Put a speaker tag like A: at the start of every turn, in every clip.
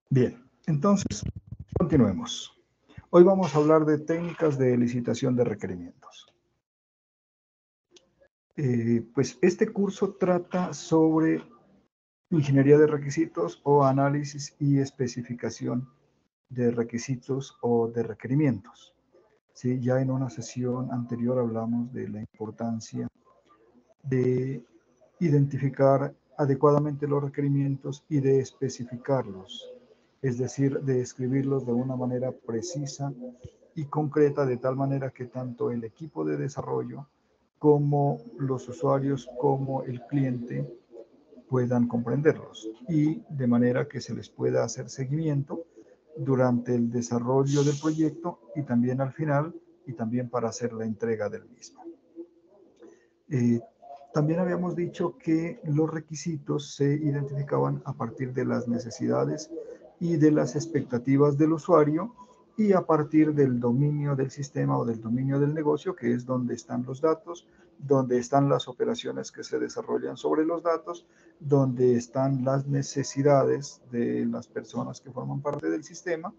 A: Bien, entonces continuemos. Hoy vamos a hablar de técnicas de licitación de requerimientos. Pues este curso trata sobre ingeniería de requisitos o análisis y especificación de requisitos o de requerimientos. Sí, ya en una sesión anterior hablamos de la importancia de identificar adecuadamente los requerimientos y de especificarlos, es decir, de escribirlos de una manera precisa y concreta, de tal manera que tanto el equipo de desarrollo como los usuarios, como el cliente puedan comprenderlos y de manera que se les pueda hacer seguimiento durante el desarrollo del proyecto y también al final y también para hacer la entrega del mismo. Eh, También habíamos dicho que los requisitos se identificaban a partir de las necesidades y de las expectativas del usuario y a partir del dominio del sistema o del dominio del negocio, que es donde están los datos, donde están las operaciones que se desarrollan sobre los datos, donde están las necesidades de las personas que forman parte del sistema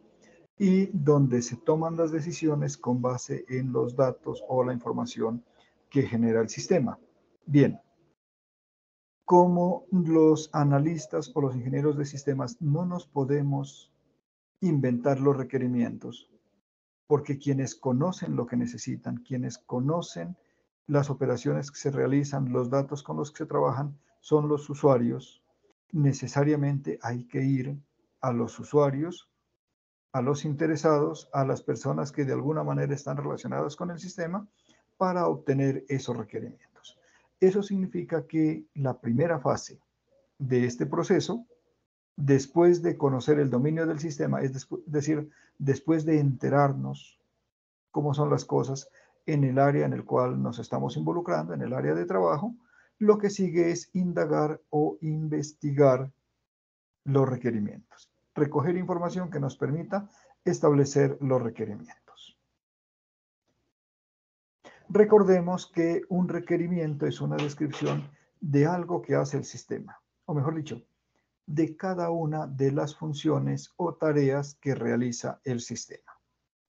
A: y donde se toman las decisiones con base en los datos o la información que genera el sistema. Bien, como los analistas o los ingenieros de sistemas no nos podemos inventar los requerimientos, porque quienes conocen lo que necesitan, quienes conocen las operaciones que se realizan, los datos con los que se trabajan, son los usuarios, necesariamente hay que ir a los usuarios, a los interesados, a las personas que de alguna manera están relacionadas con el sistema para obtener esos requerimientos. Eso significa que la primera fase de este proceso, después de conocer el dominio del sistema, es decir, después de enterarnos cómo son las cosas en el área en el cual nos estamos involucrando, en el área de trabajo, lo que sigue es indagar o investigar los requerimientos, recoger información que nos permita establecer los requerimientos. Recordemos que un requerimiento es una descripción de algo que hace el sistema, o mejor dicho, de cada una de las funciones o tareas que realiza el sistema.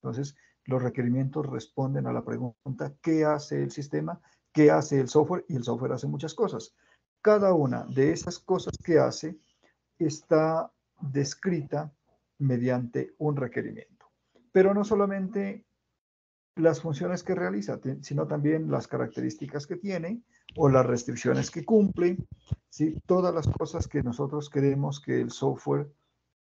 A: Entonces, los requerimientos responden a la pregunta, ¿qué hace el sistema? ¿Qué hace el software? Y el software hace muchas cosas. Cada una de esas cosas que hace está descrita mediante un requerimiento. Pero no solamente las funciones que realiza, sino también las características que tiene o las restricciones que cumple, ¿sí? Todas las cosas que nosotros queremos que el software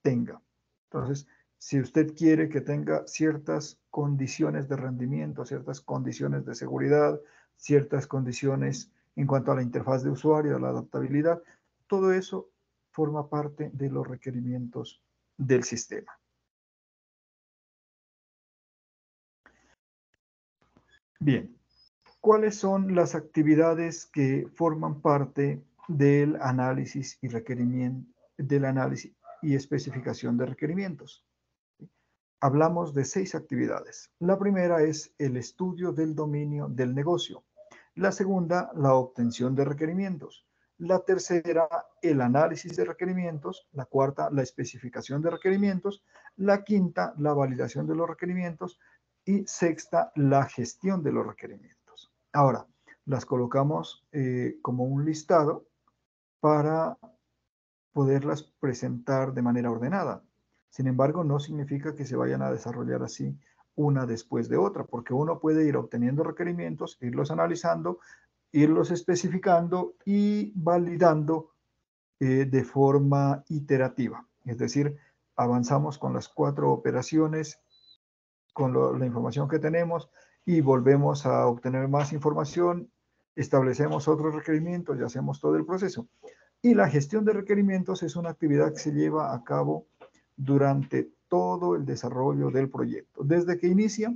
A: tenga. Entonces, si usted quiere que tenga ciertas condiciones de rendimiento, ciertas condiciones de seguridad, ciertas condiciones en cuanto a la interfaz de usuario, a la adaptabilidad, todo eso forma parte de los requerimientos del sistema. Bien, ¿cuáles son las actividades que forman parte del análisis y requerimiento, del análisis y especificación de requerimientos? Hablamos de 6 actividades. La primera es el estudio del dominio del negocio. La segunda, la obtención de requerimientos. La tercera, el análisis de requerimientos. La cuarta, la especificación de requerimientos. La quinta, la validación de los requerimientos. Y sexta, la gestión de los requerimientos. Ahora, las colocamos como un listado para poderlas presentar de manera ordenada. Sin embargo, no significa que se vayan a desarrollar así una después de otra, porque uno puede ir obteniendo requerimientos, irlos analizando, irlos especificando y validando de forma iterativa. Es decir, avanzamos con las 4 operaciones, con la información que tenemos y volvemos a obtener más información, establecemos otros requerimientos y hacemos todo el proceso. Y la gestión de requerimientos es una actividad que se lleva a cabo durante todo el desarrollo del proyecto, desde que inicia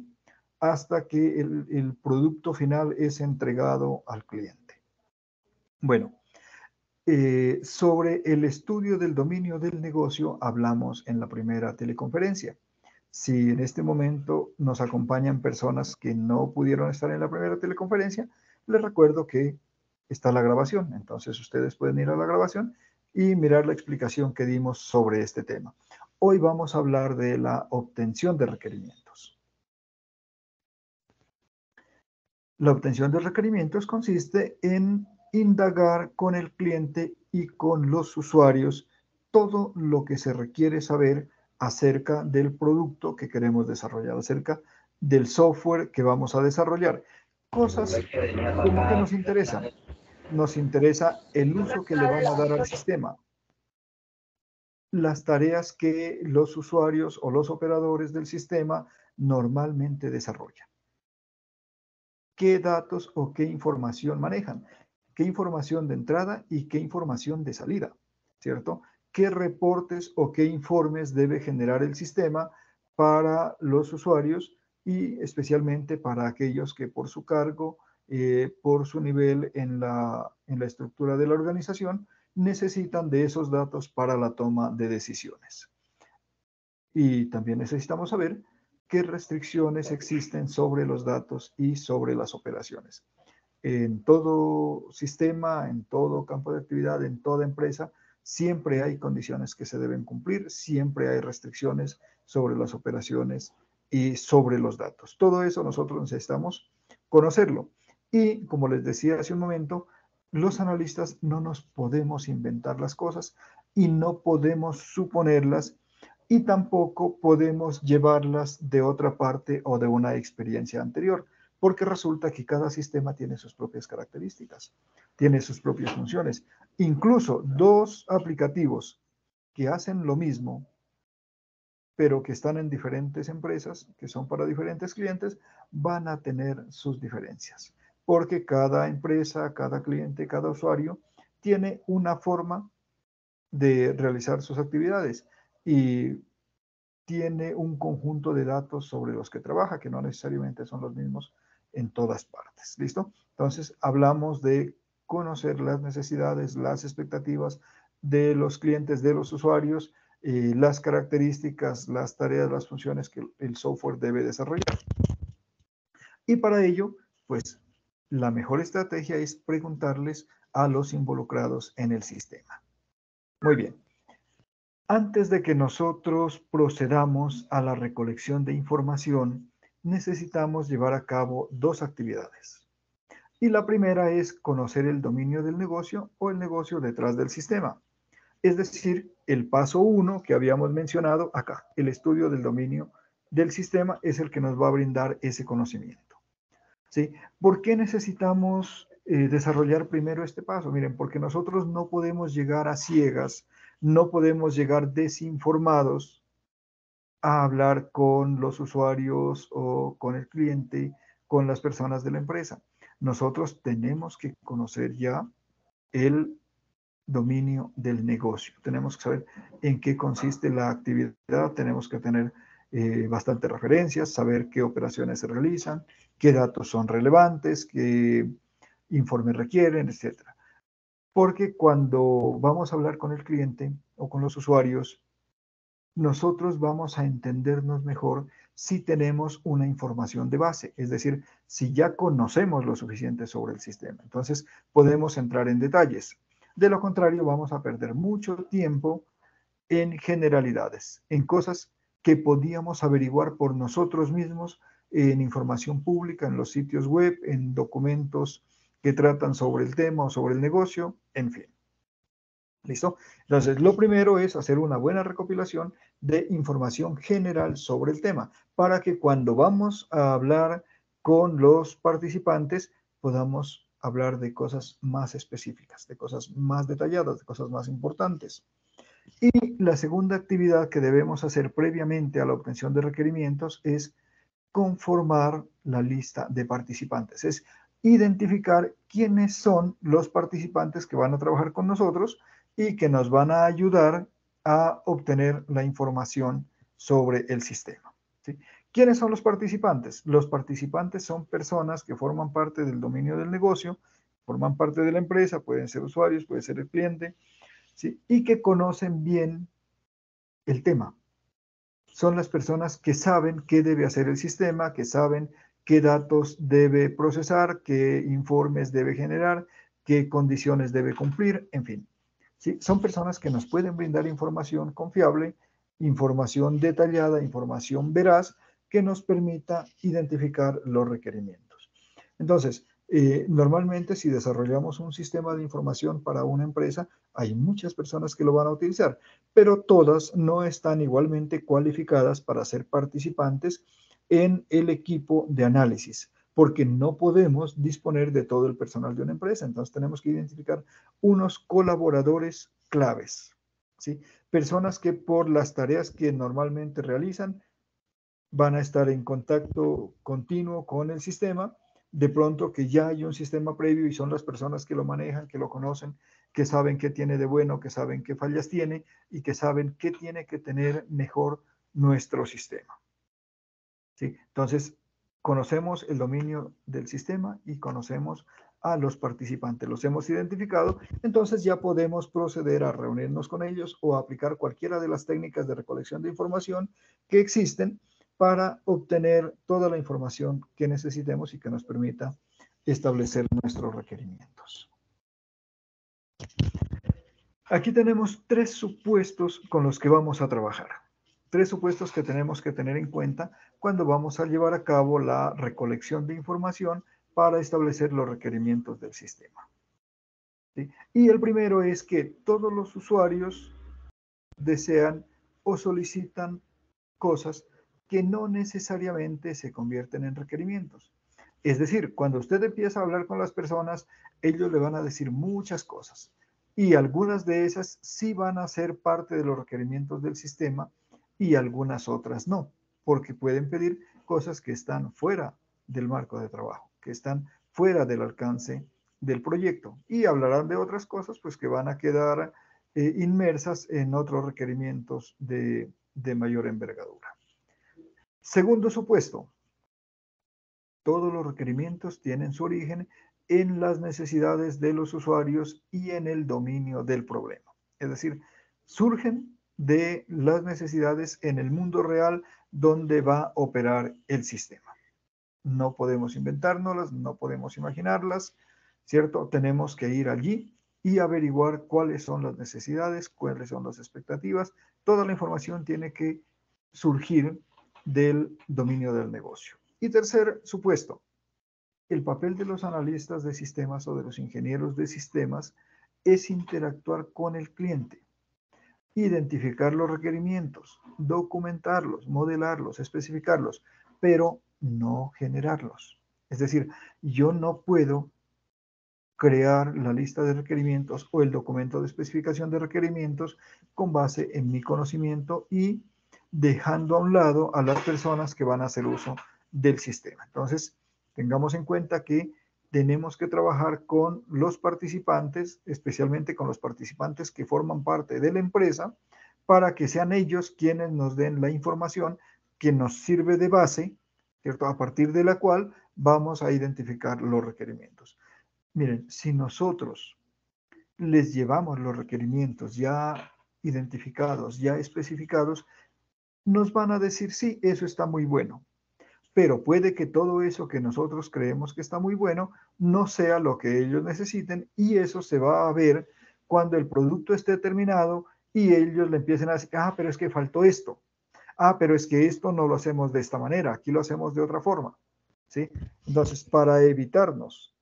A: hasta que el producto final es entregado al cliente. Bueno, sobre el estudio del dominio del negocio hablamos en la primera teleconferencia. Si en este momento nos acompañan personas que no pudieron estar en la primera teleconferencia, les recuerdo que está la grabación. Entonces ustedes pueden ir a la grabación y mirar la explicación que dimos sobre este tema. Hoy vamos a hablar de la obtención de requerimientos. La obtención de requerimientos consiste en indagar con el cliente y con los usuarios todo lo que se requiere saber acerca del producto que queremos desarrollar, acerca del software que vamos a desarrollar. Cosas como que nos interesan. Nos interesa el uso que le van a dar al sistema, las tareas que los usuarios o los operadores del sistema normalmente desarrollan. ¿Qué datos o qué información manejan? ¿Qué información de entrada y qué información de salida? ¿Cierto? ¿Qué reportes o qué informes debe generar el sistema para los usuarios y especialmente para aquellos que por su cargo, por su nivel en la estructura de la organización, necesitan de esos datos para la toma de decisiones? Y también necesitamos saber qué restricciones existen sobre los datos y sobre las operaciones. En todo sistema, en todo campo de actividad, en toda empresa, siempre hay condiciones que se deben cumplir, siempre hay restricciones sobre las operaciones y sobre los datos. Todo eso nosotros necesitamos conocerlo. Y como les decía hace un momento, los analistas no nos podemos inventar las cosas y no podemos suponerlas y tampoco podemos llevarlas de otra parte o de una experiencia anterior, porque resulta que cada sistema tiene sus propias características, tiene sus propias funciones. Incluso dos aplicativos que hacen lo mismo, pero que están en diferentes empresas, que son para diferentes clientes, van a tener sus diferencias, porque cada empresa, cada cliente, cada usuario tiene una forma de realizar sus actividades y tiene un conjunto de datos sobre los que trabaja, que no necesariamente son los mismos en todas partes. ¿Listo? Entonces, hablamos de conocer las necesidades, las expectativas de los clientes, de los usuarios, las características, las tareas, las funciones que el software debe desarrollar. Y para ello, pues, la mejor estrategia es preguntarles a los involucrados en el sistema. Muy bien. Antes de que nosotros procedamos a la recolección de información, necesitamos llevar a cabo dos actividades. Y la primera es conocer el dominio del negocio o el negocio detrás del sistema. Es decir, el paso 1 que habíamos mencionado acá, el estudio del dominio del sistema es el que nos va a brindar ese conocimiento. ¿Sí? ¿Por qué necesitamos desarrollar primero este paso? Miren, porque nosotros no podemos llegar a ciegas, no podemos llegar desinformados a hablar con los usuarios o con el cliente, con las personas de la empresa. Nosotros tenemos que conocer ya el dominio del negocio. Tenemos que saber en qué consiste la actividad, tenemos que tener bastantes referencias, saber qué operaciones se realizan, qué datos son relevantes, qué informes requieren, etcétera. Porque cuando vamos a hablar con el cliente o con los usuarios, nosotros vamos a entendernos mejor si tenemos una información de base, es decir, si ya conocemos lo suficiente sobre el sistema. Entonces, podemos entrar en detalles. De lo contrario, vamos a perder mucho tiempo en generalidades, en cosas que podíamos averiguar por nosotros mismos, en información pública, en los sitios web, en documentos que tratan sobre el tema o sobre el negocio, en fin. ¿Listo? Entonces, lo primero es hacer una buena recopilación de información general sobre el tema, para que cuando vamos a hablar con los participantes podamos hablar de cosas más específicas, de cosas más detalladas, de cosas más importantes. Y la segunda actividad que debemos hacer previamente a la obtención de requerimientos es conformar la lista de participantes, es identificar quiénes son los participantes que van a trabajar con nosotros y que nos van a ayudar a obtener la información sobre el sistema. ¿Sí? ¿Quiénes son los participantes? Los participantes son personas que forman parte del dominio del negocio, forman parte de la empresa, pueden ser usuarios, puede ser el cliente, ¿sí? Y que conocen bien el tema. Son las personas que saben qué debe hacer el sistema, que saben qué datos debe procesar, qué informes debe generar, qué condiciones debe cumplir, en fin. ¿Sí? Son personas que nos pueden brindar información confiable información detallada, información veraz que nos permita identificar los requerimientos. Entonces, normalmente si desarrollamos un sistema de información para una empresa, hay muchas personas que lo van a utilizar, pero todas no están igualmente cualificadas para ser participantes en el equipo de análisis, porque no podemos disponer de todo el personal de una empresa. Entonces tenemos que identificar unos colaboradores claves, ¿sí? Personas que por las tareas que normalmente realizan van a estar en contacto continuo con el sistema, de pronto que ya hay un sistema previo y son las personas que lo manejan, que lo conocen, que saben qué tiene de bueno, que saben qué fallas tiene y que saben qué tiene que tener mejor nuestro sistema. ¿Sí? Entonces, conocemos el dominio del sistema y conocemos a los participantes, los hemos identificado, entonces ya podemos proceder a reunirnos con ellos o a aplicar cualquiera de las técnicas de recolección de información que existen para obtener toda la información que necesitemos y que nos permita establecer nuestros requerimientos. Aquí tenemos tres supuestos con los que vamos a trabajar. Tres supuestos que tenemos que tener en cuenta cuando vamos a llevar a cabo la recolección de información para establecer los requerimientos del sistema. ¿Sí? Y el primero es que todos los usuarios desean o solicitan cosas que no necesariamente se convierten en requerimientos. Es decir, cuando usted empieza a hablar con las personas, ellos le van a decir muchas cosas y algunas de esas sí van a ser parte de los requerimientos del sistema y algunas otras no, porque pueden pedir cosas que están fuera del marco de trabajo, que están fuera del alcance del proyecto y hablarán de otras cosas pues que van a quedar inmersas en otros requerimientos de mayor envergadura. Segundo supuesto, todos los requerimientos tienen su origen en las necesidades de los usuarios y en el dominio del problema. Es decir, surgen de las necesidades en el mundo real donde va a operar el sistema. No podemos inventárnoslas, no podemos imaginarlas, ¿cierto? Tenemos que ir allí y averiguar cuáles son las necesidades, cuáles son las expectativas. Toda la información tiene que surgir del dominio del negocio. Y tercer supuesto, el papel de los analistas de sistemas o de los ingenieros de sistemas es interactuar con el cliente, identificar los requerimientos, documentarlos, modelarlos, especificarlos, pero no generarlos. Es decir, yo no puedo crear la lista de requerimientos o el documento de especificación de requerimientos con base en mi conocimiento y dejando a un lado a las personas que van a hacer uso del sistema. Entonces, tengamos en cuenta que tenemos que trabajar con los participantes, especialmente con los participantes que forman parte de la empresa, para que sean ellos quienes nos den la información que nos sirve de base, ¿cierto? A partir de la cual vamos a identificar los requerimientos. Miren, si nosotros les llevamos los requerimientos ya identificados, ya especificados, nos van a decir, sí, eso está muy bueno, pero puede que todo eso que nosotros creemos que está muy bueno no sea lo que ellos necesiten y eso se va a ver cuando el producto esté terminado y ellos le empiecen a decir, ah, pero es que faltó esto, ah, pero es que esto no lo hacemos de esta manera, aquí lo hacemos de otra forma, ¿sí? Entonces, para evitarnos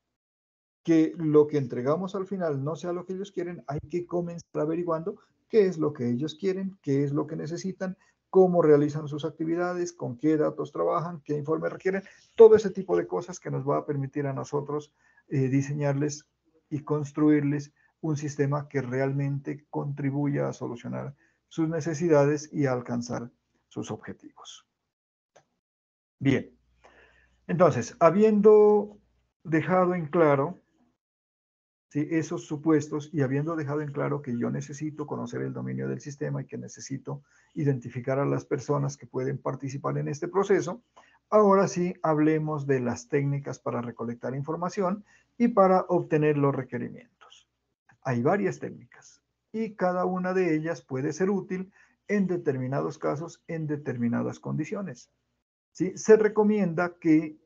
A: que lo que entregamos al final no sea lo que ellos quieren, hay que comenzar averiguando qué es lo que ellos quieren, qué es lo que necesitan, cómo realizan sus actividades, con qué datos trabajan, qué informes requieren, todo ese tipo de cosas que nos va a permitir a nosotros diseñarles y construirles un sistema que realmente contribuya a solucionar sus necesidades y a alcanzar sus objetivos. Bien, entonces, habiendo dejado en claro, ¿sí?, esos supuestos y habiendo dejado en claro que yo necesito conocer el dominio del sistema y que necesito identificar a las personas que pueden participar en este proceso, ahora sí hablemos de las técnicas para recolectar información y para obtener los requerimientos. Hay varias técnicas y cada una de ellas puede ser útil en determinados casos, en determinadas condiciones. ¿Sí? Se recomienda que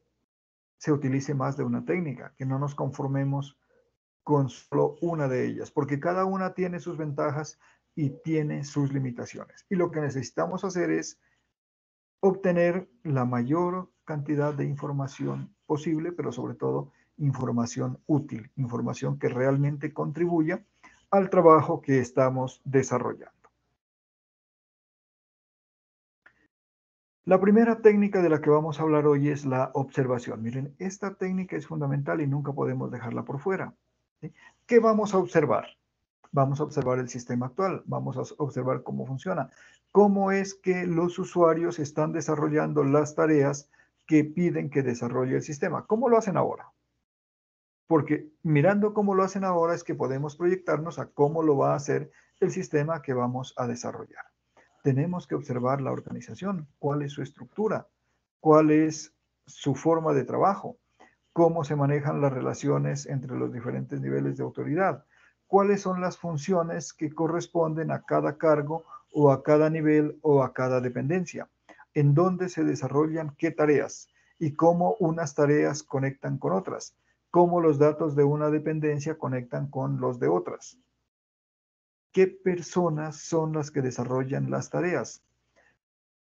A: se utilice más de una técnica, que no nos conformemos con solo una de ellas, porque cada una tiene sus ventajas y tiene sus limitaciones. Y lo que necesitamos hacer es obtener la mayor cantidad de información posible, pero sobre todo información útil, información que realmente contribuya al trabajo que estamos desarrollando. La primera técnica de la que vamos a hablar hoy es la observación. Miren, esta técnica es fundamental y nunca podemos dejarla por fuera, ¿sí? ¿Qué vamos a observar? Vamos a observar el sistema actual, vamos a observar cómo funciona, cómo es que los usuarios están desarrollando las tareas que piden que desarrolle el sistema. ¿Cómo lo hacen ahora? Porque mirando cómo lo hacen ahora es que podemos proyectarnos a cómo lo va a hacer el sistema que vamos a desarrollar. Tenemos que observar la organización, cuál es su estructura, cuál es su forma de trabajo, cómo se manejan las relaciones entre los diferentes niveles de autoridad, cuáles son las funciones que corresponden a cada cargo o a cada nivel o a cada dependencia, en dónde se desarrollan qué tareas y cómo unas tareas conectan con otras, cómo los datos de una dependencia conectan con los de otras. ¿Qué personas son las que desarrollan las tareas?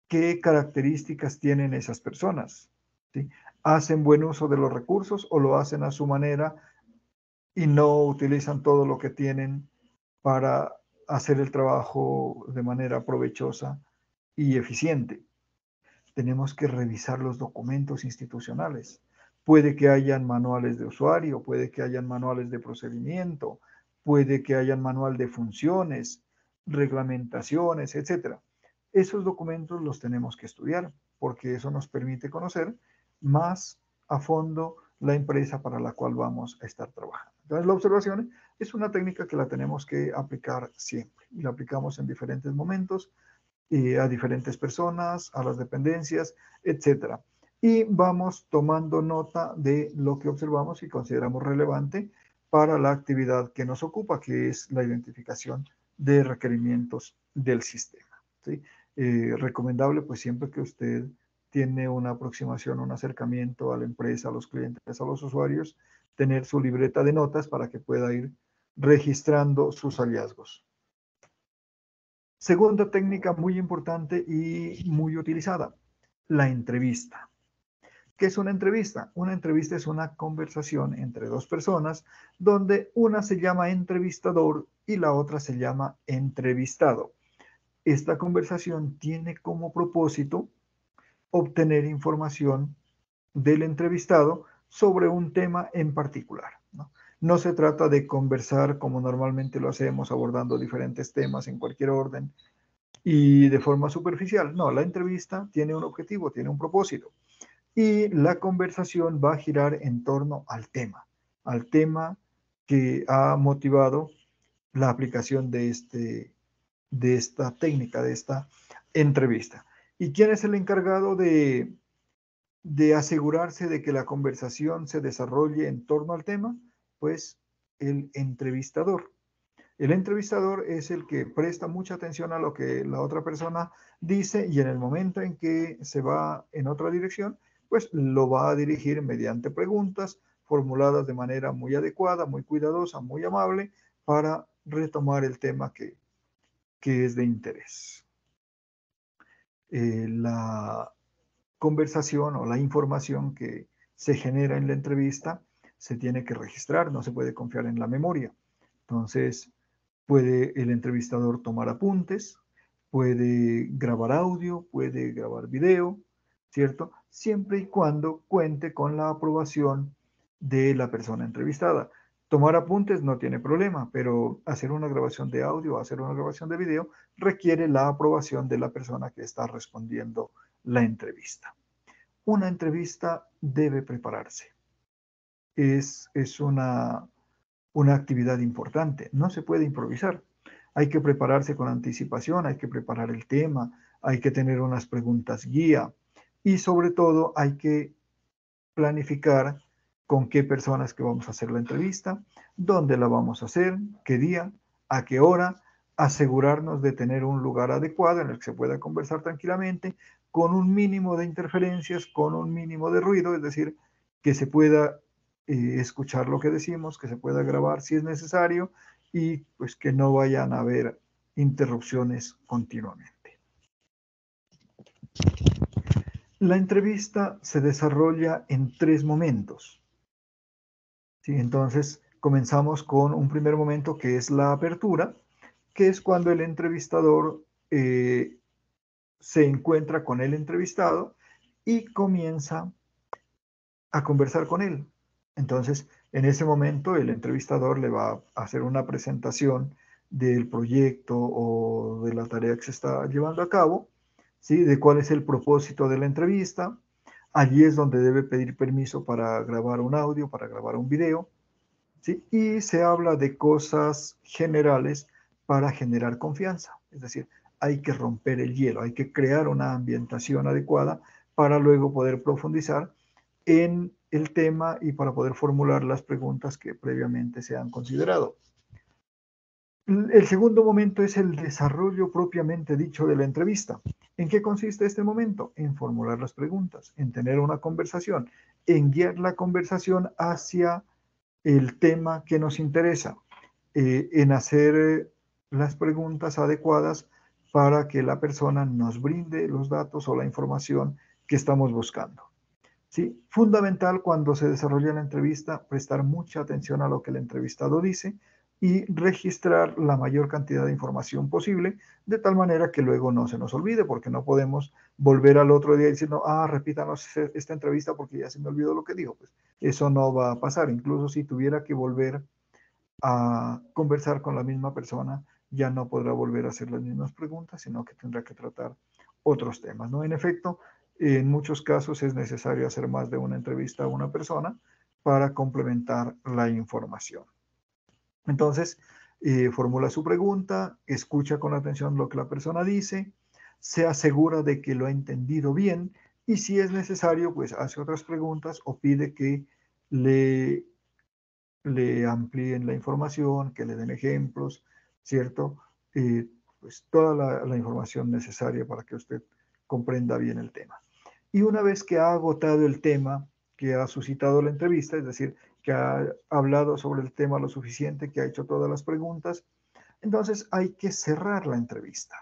A: ¿Qué características tienen esas personas? ¿Sí? ¿Hacen buen uso de los recursos o lo hacen a su manera y no utilizan todo lo que tienen para hacer el trabajo de manera provechosa y eficiente? Tenemos que revisar los documentos institucionales. Puede que hayan manuales de usuario, puede que hayan manuales de procedimiento, puede que hayan manual de funciones, reglamentaciones, etc. Esos documentos los tenemos que estudiar porque eso nos permite conocer más a fondo la empresa para la cual vamos a estar trabajando. Entonces, la observación es una técnica que la tenemos que aplicar siempre y la aplicamos en diferentes momentos a diferentes personas, a las dependencias, etcétera. Y vamos tomando nota de lo que observamos y consideramos relevante para la actividad que nos ocupa, que es la identificación de requerimientos del sistema, ¿sí? Recomendable, pues siempre que usted tiene una aproximación, un acercamiento a la empresa, a los clientes, a los usuarios, tener su libreta de notas para que pueda ir registrando sus hallazgos. Segunda técnica muy importante y muy utilizada, la entrevista. ¿Qué es una entrevista? Una entrevista es una conversación entre dos personas donde una se llama entrevistador y la otra se llama entrevistado. Esta conversación tiene como propósito obtener información del entrevistado sobre un tema en particular, ¿no? No se trata de conversar como normalmente lo hacemos, abordando diferentes temas en cualquier orden, y de forma superficial. No, la entrevista tiene un objetivo, tiene un propósito. Y la conversación va a girar en torno al tema que ha motivado la aplicación de esta técnica, de esta entrevista. ¿Y quién es el encargado de asegurarse de que la conversación se desarrolle en torno al tema? Pues el entrevistador. El entrevistador es el que presta mucha atención a lo que la otra persona dice y en el momento en que se va en otra dirección, pues lo va a dirigir mediante preguntas formuladas de manera muy adecuada, muy cuidadosa, muy amable para retomar el tema que es de interés. La conversación o la información que se genera en la entrevista se tiene que registrar, no se puede confiar en la memoria. Entonces, puede el entrevistador tomar apuntes, puede grabar audio, puede grabar video, ¿cierto? Siempre y cuando cuente con la aprobación de la persona entrevistada. Tomar apuntes no tiene problema, pero hacer una grabación de audio, hacer una grabación de video, requiere la aprobación de la persona que está respondiendo la entrevista. Una entrevista debe prepararse. Es una actividad importante. No se puede improvisar. Hay que prepararse con anticipación, hay que preparar el tema, hay que tener unas preguntas guía y sobre todo hay que planificar con qué personas que vamos a hacer la entrevista, dónde la vamos a hacer, qué día, a qué hora, asegurarnos de tener un lugar adecuado en el que se pueda conversar tranquilamente, con un mínimo de interferencias, con un mínimo de ruido, es decir, que se pueda escuchar lo que decimos, que se pueda grabar si es necesario y pues que no vayan a haber interrupciones continuamente. La entrevista se desarrolla en 3 momentos. ¿Sí? Entonces, comenzamos con un primer momento que es la apertura, que es cuando el entrevistador se encuentra con el entrevistado y comienza a conversar con él. Entonces, en ese momento, el entrevistador le va a hacer una presentación del proyecto o de la tarea que se está llevando a cabo, ¿sí? De cuál es el propósito de la entrevista. Allí es donde debe pedir permiso para grabar un audio, para grabar un video, ¿sí? Y se habla de cosas generales para generar confianza. Es decir, hay que romper el hielo, hay que crear una ambientación adecuada para luego poder profundizar en el tema y para poder formular las preguntas que previamente se han considerado. El segundo momento es el desarrollo propiamente dicho de la entrevista. ¿En qué consiste este momento? En formular las preguntas, en tener una conversación, en guiar la conversación hacia el tema que nos interesa, en hacer las preguntas adecuadas para que la persona nos brinde los datos o la información que estamos buscando. ¿Sí? Fundamental cuando se desarrolla la entrevista, prestar mucha atención a lo que el entrevistado dice y registrar la mayor cantidad de información posible, de tal manera que luego no se nos olvide, porque no podemos volver al otro día diciendo, repítanos esta entrevista porque ya se me olvidó lo que dijo. Pues eso no va a pasar. Incluso si tuviera que volver a conversar con la misma persona, ya no podrá volver a hacer las mismas preguntas, sino que tendrá que tratar otros temas, ¿no? En efecto, en muchos casos es necesario hacer más de una entrevista a una persona para complementar la información. Entonces, formula su pregunta, escucha con atención lo que la persona dice, se asegura de que lo ha entendido bien y si es necesario, pues hace otras preguntas o pide que le amplíen la información, que le den ejemplos, ¿cierto? Pues toda la información necesaria para que usted comprenda bien el tema. Y una vez que ha agotado el tema que ha suscitado la entrevista, es decir, que ha hablado sobre el tema lo suficiente, que ha hecho todas las preguntas, entonces hay que cerrar la entrevista.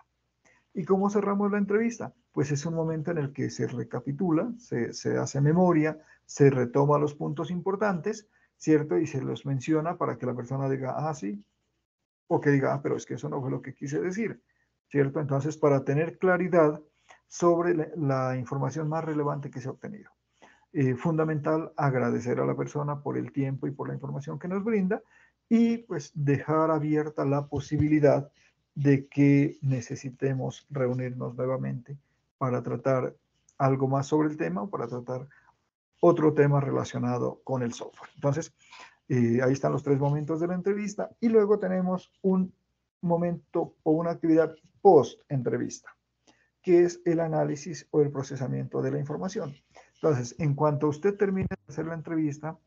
A: ¿Y cómo cerramos la entrevista? Pues es un momento en el que se recapitula, se hace memoria, se retoma los puntos importantes, ¿cierto? Y se los menciona para que la persona diga, sí, o que diga, pero es que eso no fue lo que quise decir, ¿cierto? Entonces, para tener claridad sobre la información más relevante que se ha obtenido. Fundamental agradecer a la persona por el tiempo y por la información que nos brinda y pues dejar abierta la posibilidad de que necesitemos reunirnos nuevamente para tratar algo más sobre el tema o para tratar otro tema relacionado con el software. Entonces, ahí están los 3 momentos de la entrevista y luego tenemos un momento o una actividad post-entrevista, que es el análisis o el procesamiento de la información. Entonces, en cuanto usted termine de hacer la entrevista,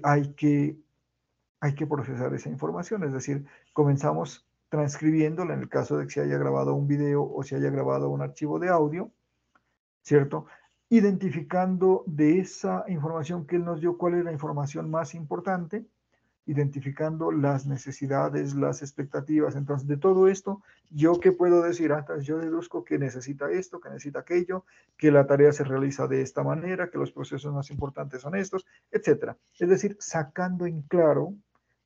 A: hay que procesar esa información, es decir, comenzamos transcribiéndola en el caso de que se haya grabado un video o se haya grabado un archivo de audio, ¿cierto? Identificando de esa información que él nos dio cuál es la información más importante, identificando las necesidades, las expectativas. Entonces, de todo esto, ¿yo qué puedo decir? Entonces, yo deduzco que necesita esto, que necesita aquello, que la tarea se realiza de esta manera, que los procesos más importantes son estos, etc. Es decir, sacando en claro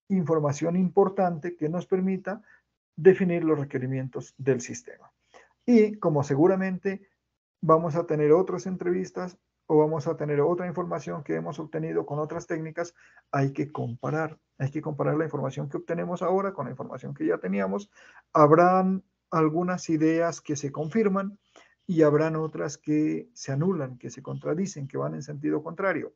A: información importante que nos permita definir los requerimientos del sistema. Y como seguramente vamos a tener otras entrevistas o vamos a tener otra información que hemos obtenido con otras técnicas, hay que comparar la información que obtenemos ahora con la información que ya teníamos. Habrán algunas ideas que se confirman y habrán otras que se anulan, que se contradicen, que van en sentido contrario.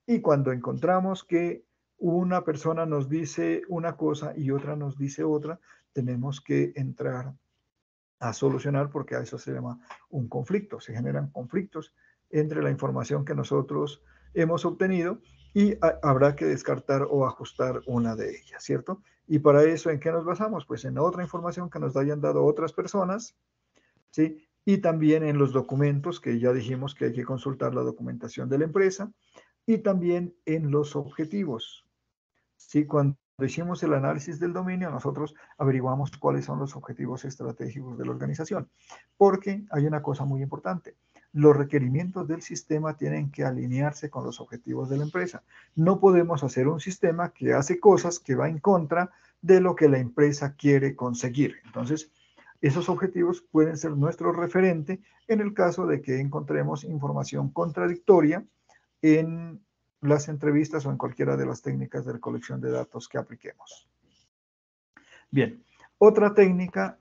A: Y cuando encontramos que una persona nos dice una cosa y otra nos dice otra, tenemos que entrar a solucionar porque a eso se llama un conflicto. Se generan conflictos entre la información que nosotros hemos obtenido y habrá que descartar o ajustar una de ellas, ¿cierto? Y para eso, ¿en qué nos basamos? Pues en otra información que nos hayan dado otras personas, ¿sí? Y también en los documentos, que ya dijimos que hay que consultar la documentación de la empresa, y también en los objetivos. ¿Sí? Cuando hicimos el análisis del dominio, nosotros averiguamos cuáles son los objetivos estratégicos de la organización, porque hay una cosa muy importante. Los requerimientos del sistema tienen que alinearse con los objetivos de la empresa. No podemos hacer un sistema que hace cosas que va en contra de lo que la empresa quiere conseguir. Entonces, esos objetivos pueden ser nuestro referente en el caso de que encontremos información contradictoria en las entrevistas o en cualquiera de las técnicas de recolección de datos que apliquemos. Bien, otra técnica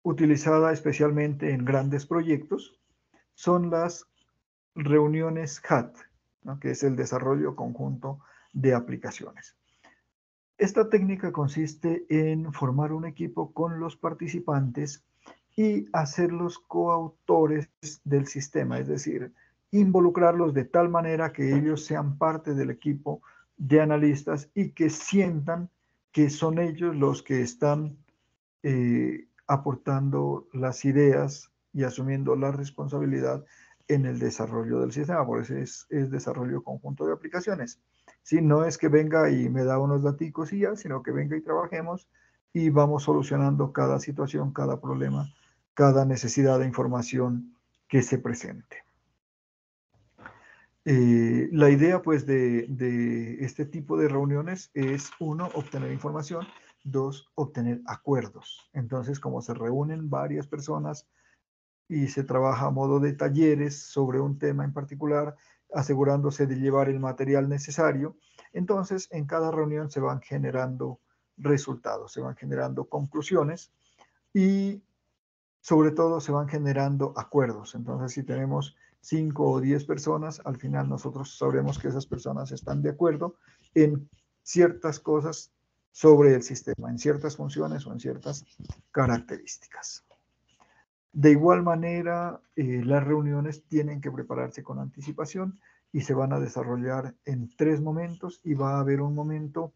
A: utilizada especialmente en grandes proyectos son las reuniones HAT, ¿no? Que es el desarrollo conjunto de aplicaciones. Esta técnica consiste en formar un equipo con los participantes y hacerlos coautores del sistema, es decir, involucrarlos de tal manera que ellos sean parte del equipo de analistas y que sientan que son ellos los que están aportando las ideas y asumiendo la responsabilidad en el desarrollo del sistema. Por eso es desarrollo conjunto de aplicaciones. ¿Sí? No es que venga y me da unos daticos y ya, sino que venga y trabajemos y vamos solucionando cada situación, cada problema, cada necesidad de información que se presente. La idea pues de este tipo de reuniones es, uno, obtener información, dos, obtener acuerdos. Entonces, como se reúnen varias personas y se trabaja a modo de talleres sobre un tema en particular, asegurándose de llevar el material necesario, entonces en cada reunión se van generando resultados, se van generando conclusiones y sobre todo se van generando acuerdos. Entonces, si tenemos 5 o 10 personas, al final nosotros sabremos que esas personas están de acuerdo en ciertas cosas sobre el sistema, en ciertas funciones o en ciertas características. De igual manera, las reuniones tienen que prepararse con anticipación y se van a desarrollar en 3 momentos y va a haber un momento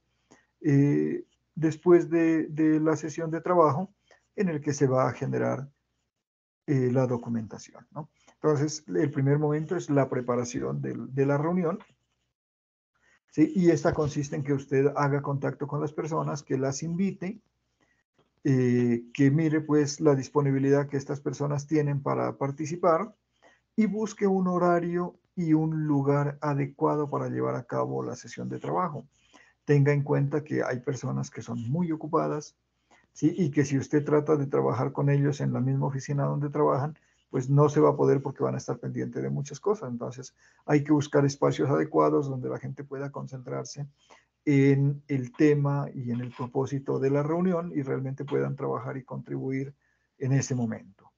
A: después de la sesión de trabajo en el que se va a generar la documentación, ¿no? Entonces, el primer momento es la preparación de la reunión, ¿sí? Y esta consiste en que usted haga contacto con las personas, que las invite, que mire pues la disponibilidad que estas personas tienen para participar y busque un horario y un lugar adecuado para llevar a cabo la sesión de trabajo. Tenga en cuenta que hay personas que son muy ocupadas, ¿sí? Y que si usted trata de trabajar con ellos en la misma oficina donde trabajan, pues no se va a poder porque van a estar pendientes de muchas cosas. Entonces hay que buscar espacios adecuados donde la gente pueda concentrarse en el tema y en el propósito de la reunión y realmente puedan trabajar y contribuir en ese momento.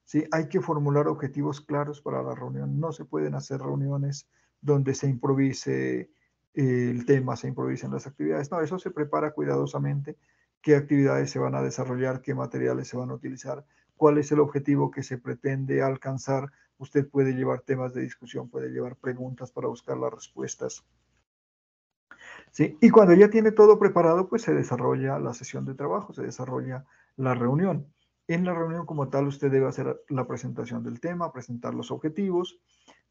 A: ¿Sí? Hay que formular objetivos claros para la reunión. No se pueden hacer reuniones donde se improvise el tema, se improvisen las actividades. No, eso se prepara cuidadosamente, qué actividades se van a desarrollar, qué materiales se van a utilizar, cuál es el objetivo que se pretende alcanzar. Usted puede llevar temas de discusión, puede llevar preguntas para buscar las respuestas. ¿Sí? Y cuando ya tiene todo preparado, pues se desarrolla la sesión de trabajo, se desarrolla la reunión. En la reunión como tal, usted debe hacer la presentación del tema, presentar los objetivos,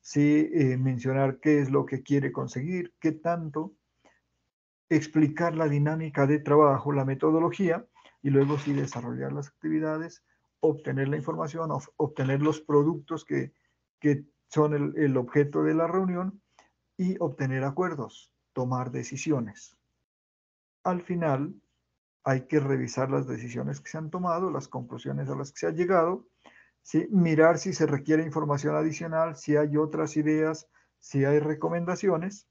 A: ¿sí? Mencionar qué es lo que quiere conseguir, qué tanto, explicar la dinámica de trabajo, la metodología, y luego sí desarrollar las actividades, obtener la información, obtener los productos que son el objeto de la reunión y obtener acuerdos, tomar decisiones. Al final hay que revisar las decisiones que se han tomado, las conclusiones a las que se ha llegado, ¿sí? Mirar si se requiere información adicional, si hay otras ideas, si hay recomendaciones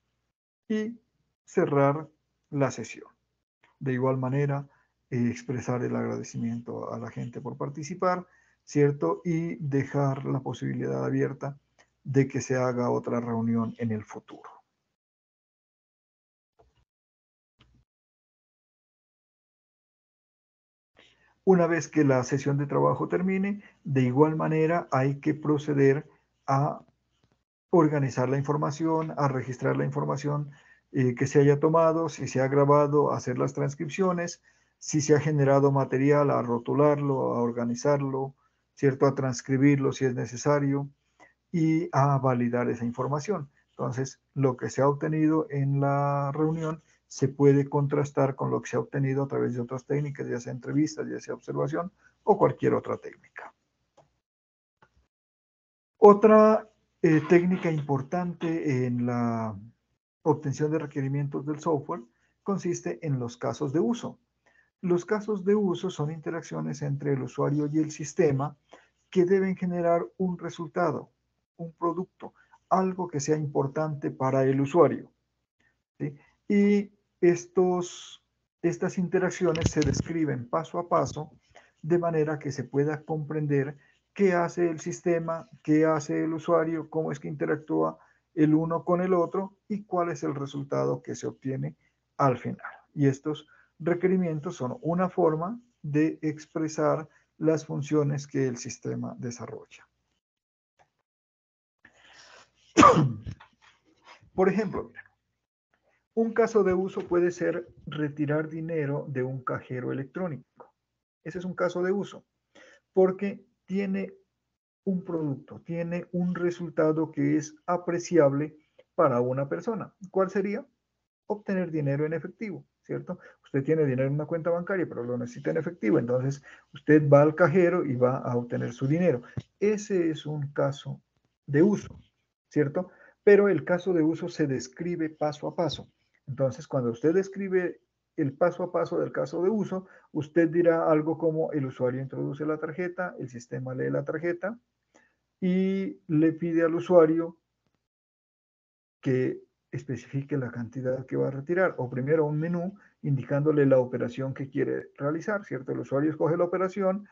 A: y cerrar la sesión. De igual manera, expresar el agradecimiento a la gente por participar, ¿cierto? Y dejar la posibilidad abierta de que se haga otra reunión en el futuro. Una vez que la sesión de trabajo termine, de igual manera hay que proceder a organizar la información, a registrar la información que se haya tomado, si se ha grabado, a hacer las transcripciones, si se ha generado material, a rotularlo, a organizarlo, ¿cierto? A transcribirlo si es necesario y a validar esa información. Entonces, lo que se ha obtenido en la reunión se puede contrastar con lo que se ha obtenido a través de otras técnicas, ya sea entrevistas, ya sea observación o cualquier otra técnica. Otra técnica importante en la obtención de requerimientos del software consiste en los casos de uso. Los casos de uso son interacciones entre el usuario y el sistema que deben generar un resultado, un producto, algo que sea importante para el usuario, ¿sí? Y estas interacciones se describen paso a paso de manera que se pueda comprender qué hace el sistema, qué hace el usuario, cómo es que interactúa el uno con el otro y cuál es el resultado que se obtiene al final. Y estos requerimientos son una forma de expresar las funciones que el sistema desarrolla. Por ejemplo, un caso de uso puede ser retirar dinero de un cajero electrónico. Ese es un caso de uso porque tiene un producto, tiene un resultado que es apreciable para una persona. ¿Cuál sería? Obtener dinero en efectivo, ¿cierto? Usted tiene dinero en una cuenta bancaria, pero lo necesita en efectivo, entonces usted va al cajero y va a obtener su dinero. Ese es un caso de uso, ¿cierto? Pero el caso de uso se describe paso a paso. Entonces, cuando usted describe el paso a paso del caso de uso, usted dirá algo como el usuario introduce la tarjeta, el sistema lee la tarjeta y le pide al usuario que especifique la cantidad que va a retirar, o primero un menú indicándole la operación que quiere realizar, ¿cierto? El usuario escoge la operación,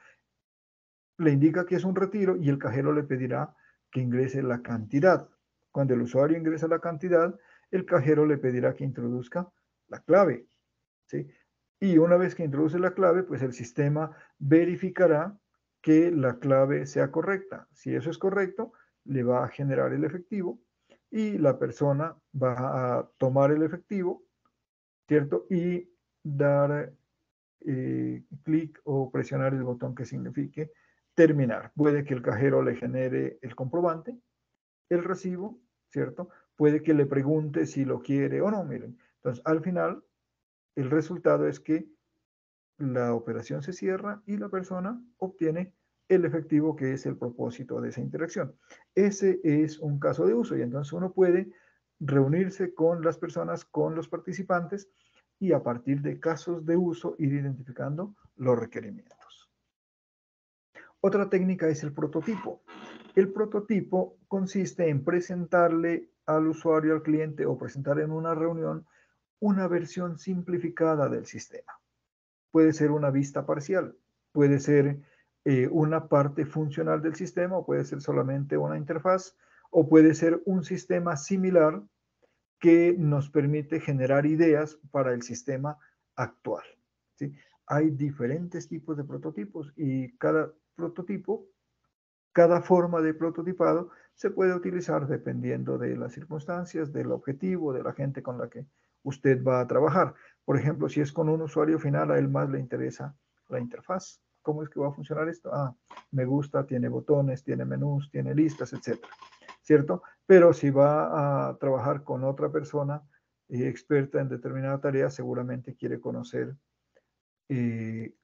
A: le indica que es un retiro y el cajero le pedirá que ingrese la cantidad. Cuando el usuario ingresa la cantidad, el cajero le pedirá que introduzca la clave, ¿sí? Y una vez que introduce la clave, pues el sistema verificará que la clave sea correcta. Si eso es correcto, le va a generar el efectivo y la persona va a tomar el efectivo, ¿cierto? Y dar clic o presionar el botón que signifique terminar. Puede que el cajero le genere el comprobante, el recibo, ¿cierto? Puede que le pregunte si lo quiere o no, miren. Entonces, al final, el resultado es que la operación se cierra y la persona obtiene el efectivo que es el propósito de esa interacción. Ese es un caso de uso y entonces uno puede reunirse con las personas, con los participantes y a partir de casos de uso ir identificando los requerimientos. Otra técnica es el prototipo. El prototipo consiste en presentarle al usuario, al cliente o presentar en una reunión una versión simplificada del sistema. Puede ser una vista parcial, puede ser una parte funcional del sistema o puede ser solamente una interfaz o puede ser un sistema similar que nos permite generar ideas para el sistema actual, ¿sí? Hay diferentes tipos de prototipos y cada prototipo, cada forma de prototipado se puede utilizar dependiendo de las circunstancias, del objetivo, de la gente con la que usted va a trabajar. Por ejemplo, si es con un usuario final, a él más le interesa la interfaz. ¿Cómo es que va a funcionar esto? Me gusta, tiene botones, tiene menús, tiene listas, etcétera, ¿cierto? Pero si va a trabajar con otra persona experta en determinada tarea, seguramente quiere conocer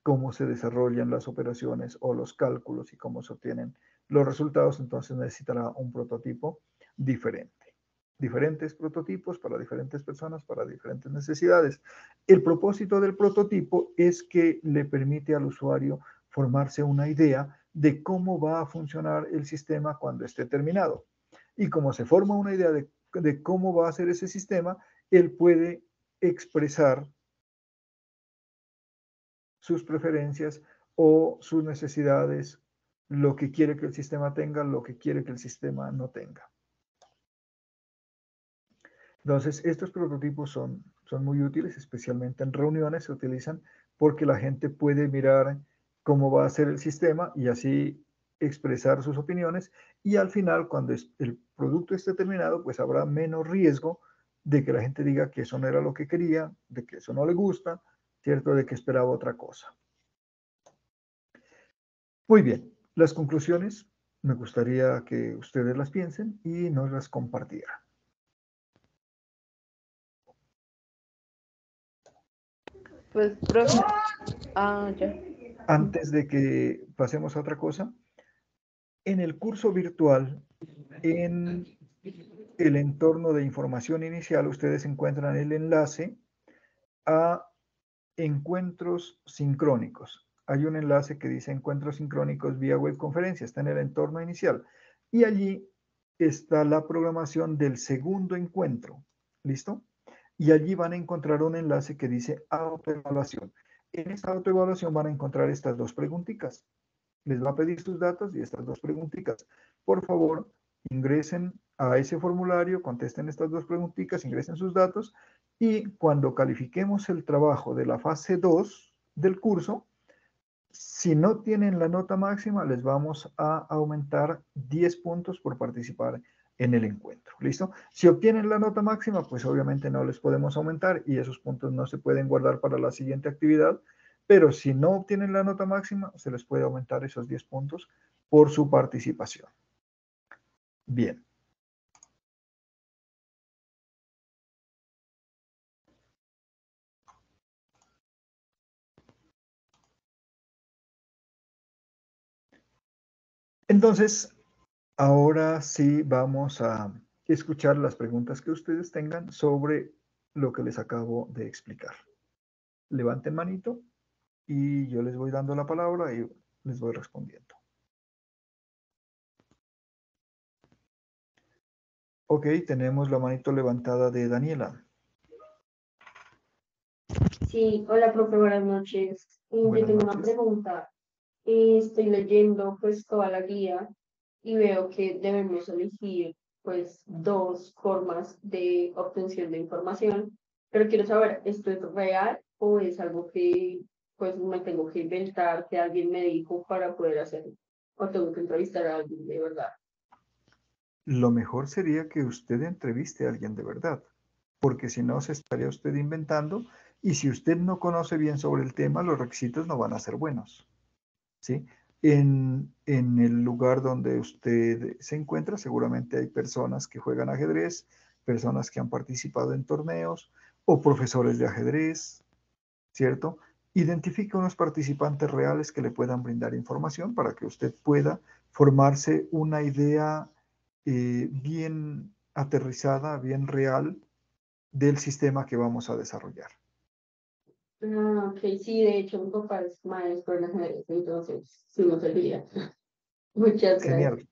A: cómo se desarrollan las operaciones o los cálculos y cómo se obtienen los resultados, entonces necesitará un prototipo diferente. Diferentes prototipos para diferentes personas, para diferentes necesidades. El propósito del prototipo es que le permite al usuario formarse una idea de cómo va a funcionar el sistema cuando esté terminado. Y como se forma una idea de cómo va a ser ese sistema, él puede expresar sus preferencias o sus necesidades, lo que quiere que el sistema tenga, lo que quiere que el sistema no tenga. Entonces, estos prototipos son muy útiles, especialmente en reuniones se utilizan porque la gente puede mirar cómo va a ser el sistema y así expresar sus opiniones y al final, cuando el producto esté terminado, pues habrá menos riesgo de que la gente diga que eso no era lo que quería, de que eso no le gusta, ¿cierto? De que esperaba otra cosa. Muy bien, las conclusiones me gustaría que ustedes las piensen y nos las compartieran.
B: Pues, profe, ya.
A: Antes de que pasemos a otra cosa, en el curso virtual, en el entorno de información inicial, ustedes encuentran el enlace a encuentros sincrónicos. Hay un enlace que dice encuentros sincrónicos vía webconferencia, está en el entorno inicial. Y allí está la programación del segundo encuentro. ¿Listo? Y allí van a encontrar un enlace que dice autoevaluación. En esta autoevaluación van a encontrar estas dos preguntitas. Les va a pedir sus datos y estas dos preguntitas. Por favor, ingresen a ese formulario, contesten estas dos preguntitas, ingresen sus datos y cuando califiquemos el trabajo de la fase 2 del curso, si no tienen la nota máxima, les vamos a aumentar 10 puntos por participar en el encuentro. ¿Listo? Si obtienen la nota máxima, pues obviamente no les podemos aumentar y esos puntos no se pueden guardar para la siguiente actividad, pero si no obtienen la nota máxima, se les puede aumentar esos 10 puntos por su participación. Bien. Entonces, ahora sí vamos a escuchar las preguntas que ustedes tengan sobre lo que les acabo de explicar. Levanten manito y yo les voy dando la palabra y les voy respondiendo. Ok, tenemos la manito levantada de Daniela.
C: Sí, hola, profe, buenas noches. Yo
A: Buenas
C: tengo una
A: noches.
C: pregunta. Estoy leyendo pues toda la guía y veo que debemos elegir pues dos formas de obtención de información, pero quiero saber, ¿esto es real o es algo que pues me tengo que inventar, que alguien me dijo para poder hacerlo? ¿O tengo que entrevistar a alguien de verdad?
A: Lo mejor sería que usted entreviste a alguien de verdad, porque si no se estaría usted inventando y si usted no conoce bien sobre el tema, los requisitos no van a ser buenos. ¿Sí? En el lugar donde usted se encuentra, seguramente hay personas que juegan ajedrez, personas que han participado en torneos o profesores de ajedrez, ¿cierto? Identifique unos participantes reales que le puedan brindar información para que usted pueda formarse una idea bien aterrizada, bien real del sistema que vamos a desarrollar.
C: Ah, ok, sí, de hecho mi papá es maestro en ajedrez, entonces sí nos serviría. Muchas gracias.
A: Genial,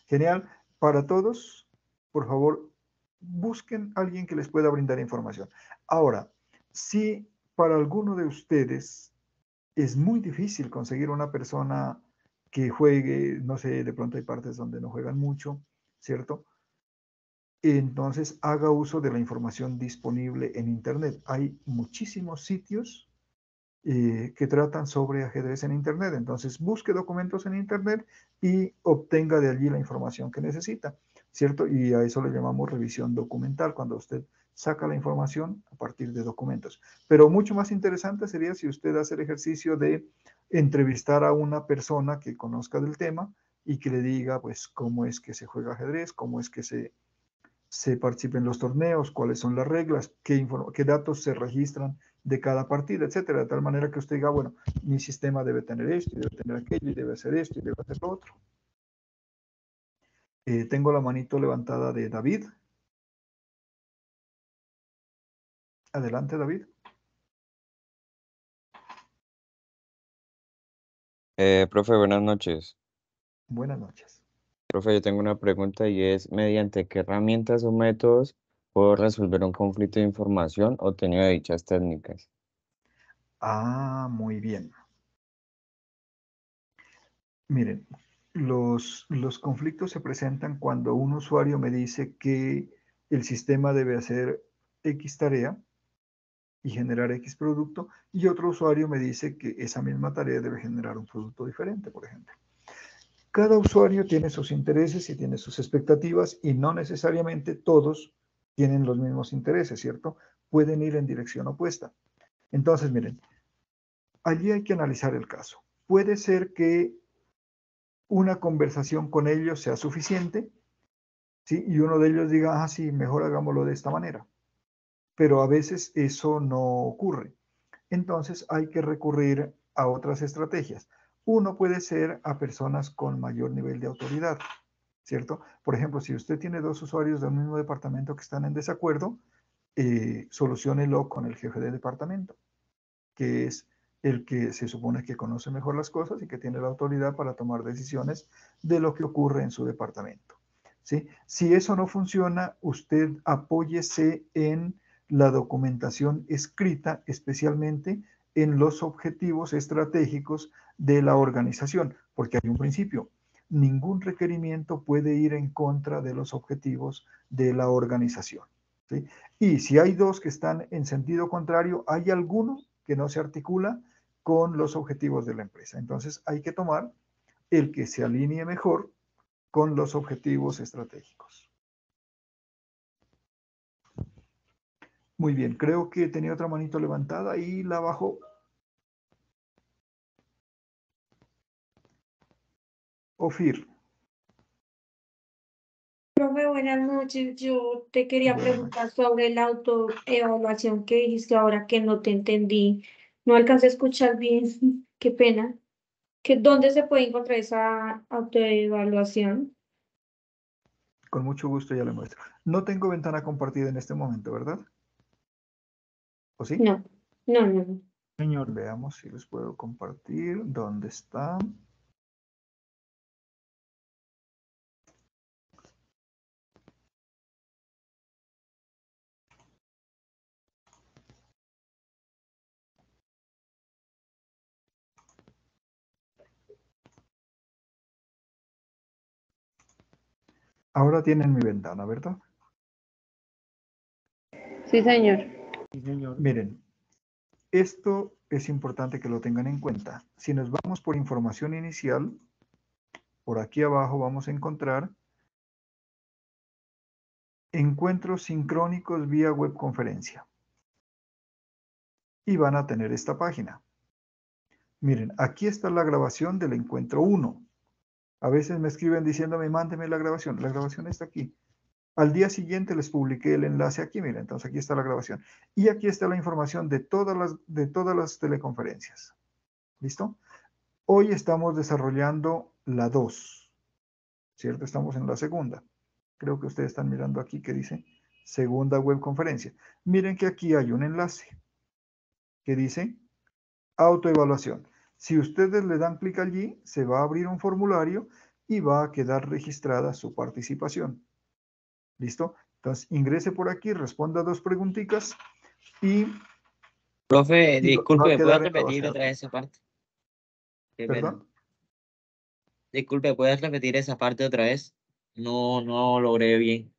A: genial. Para todos, por favor, busquen a alguien que les pueda brindar información. Ahora, si para alguno de ustedes es muy difícil conseguir una persona que juegue, no sé, de pronto hay partes donde no juegan mucho, ¿cierto? Entonces haga uso de la información disponible en Internet. Hay muchísimos sitios que tratan sobre ajedrez en Internet. Entonces busque documentos en Internet y obtenga de allí la información que necesita, ¿cierto? Y a eso le llamamos revisión documental, cuando usted saca la información a partir de documentos. Pero mucho más interesante sería si usted hace el ejercicio de entrevistar a una persona que conozca del tema y que le diga, pues, cómo es que se juega ajedrez, cómo es que se participa en los torneos, cuáles son las reglas, qué datos se registran de cada partida, etcétera, de tal manera que usted diga, bueno, mi sistema debe tener esto, debe tener aquello, y debe hacer esto, y debe hacer lo otro. Tengo la manito levantada de David. Adelante, David.
D: Profe, buenas noches.
A: Buenas noches.
D: Profe, yo tengo una pregunta y es, ¿mediante qué herramientas o métodos puedo resolver un conflicto de información obtenido de dichas técnicas?
A: Ah, muy bien. Miren, los conflictos se presentan cuando un usuario me dice que el sistema debe hacer X tarea y generar X producto, y otro usuario me dice que esa misma tarea debe generar un producto diferente, por ejemplo. Cada usuario tiene sus intereses y tiene sus expectativas y no necesariamente todos tienen los mismos intereses, ¿cierto? Pueden ir en dirección opuesta. Entonces, miren, allí hay que analizar el caso. Puede ser que una conversación con ellos sea suficiente, ¿sí? Y uno de ellos diga, ah, sí, mejor hagámoslo de esta manera. Pero a veces eso no ocurre. entonces hay que recurrir a otras estrategias. Uno puede ser a personas con mayor nivel de autoridad, ¿cierto? Por ejemplo, si usted tiene dos usuarios del mismo departamento que están en desacuerdo, soluciónelo con el jefe de departamento, que es el que se supone que conoce mejor las cosas y que tiene la autoridad para tomar decisiones de lo que ocurre en su departamento, ¿sí? Si eso no funciona, usted apóyese en la documentación escrita, especialmente en los objetivos estratégicos de la organización, porque hay un principio. Ningún requerimiento puede ir en contra de los objetivos de la organización, ¿sí? Y si hay dos que están en sentido contrario, hay alguno que no se articula con los objetivos de la empresa. Entonces hay que tomar el que se alinee mejor con los objetivos estratégicos. Muy bien, creo que tenía otra manito levantada y la bajó. Ofir.
E: Profe, buenas noches. Yo te quería
A: Buenas
E: preguntar sobre la autoevaluación que dijiste ahora que no te entendí. No alcancé a escuchar bien. Qué pena. ¿Dónde se puede encontrar esa autoevaluación?
A: Con mucho gusto ya le muestro. No tengo ventana compartida en este momento, ¿verdad? ¿O sí?
E: No, no, no, no.
A: Señor, veamos si les puedo compartir. ¿Dónde está? Ahora tienen mi ventana, ¿verdad?
B: Sí, señor.
A: Miren, esto es importante que lo tengan en cuenta. Si nos vamos por información inicial, por aquí abajo vamos a encontrar encuentros sincrónicos vía webconferencia. Y van a tener esta página. Miren, aquí está la grabación del encuentro 1. A veces me escriben diciéndome, mándeme la grabación. La grabación está aquí. Al día siguiente les publiqué el enlace aquí, miren, entonces aquí está la grabación. Y aquí está la información de todas las teleconferencias. ¿Listo? Hoy estamos desarrollando la 2, ¿cierto? Estamos en la segunda. Creo que ustedes están mirando aquí que dice segunda webconferencia. Miren que aquí hay un enlace que dice autoevaluación. Si ustedes le dan clic allí, se va a abrir un formulario y va a quedar registrada su participación. ¿Listo? Entonces, ingrese por aquí, responda dos preguntitas y
F: Profe,
A: va a
F: disculpe, ¿puede
A: quedar en la base
F: repetir
A: de
F: otra
A: datos.
F: vez esa parte? Qué pena.
A: ¿Perdón?
F: Disculpe, ¿puedes repetir esa parte otra vez? No logré bien.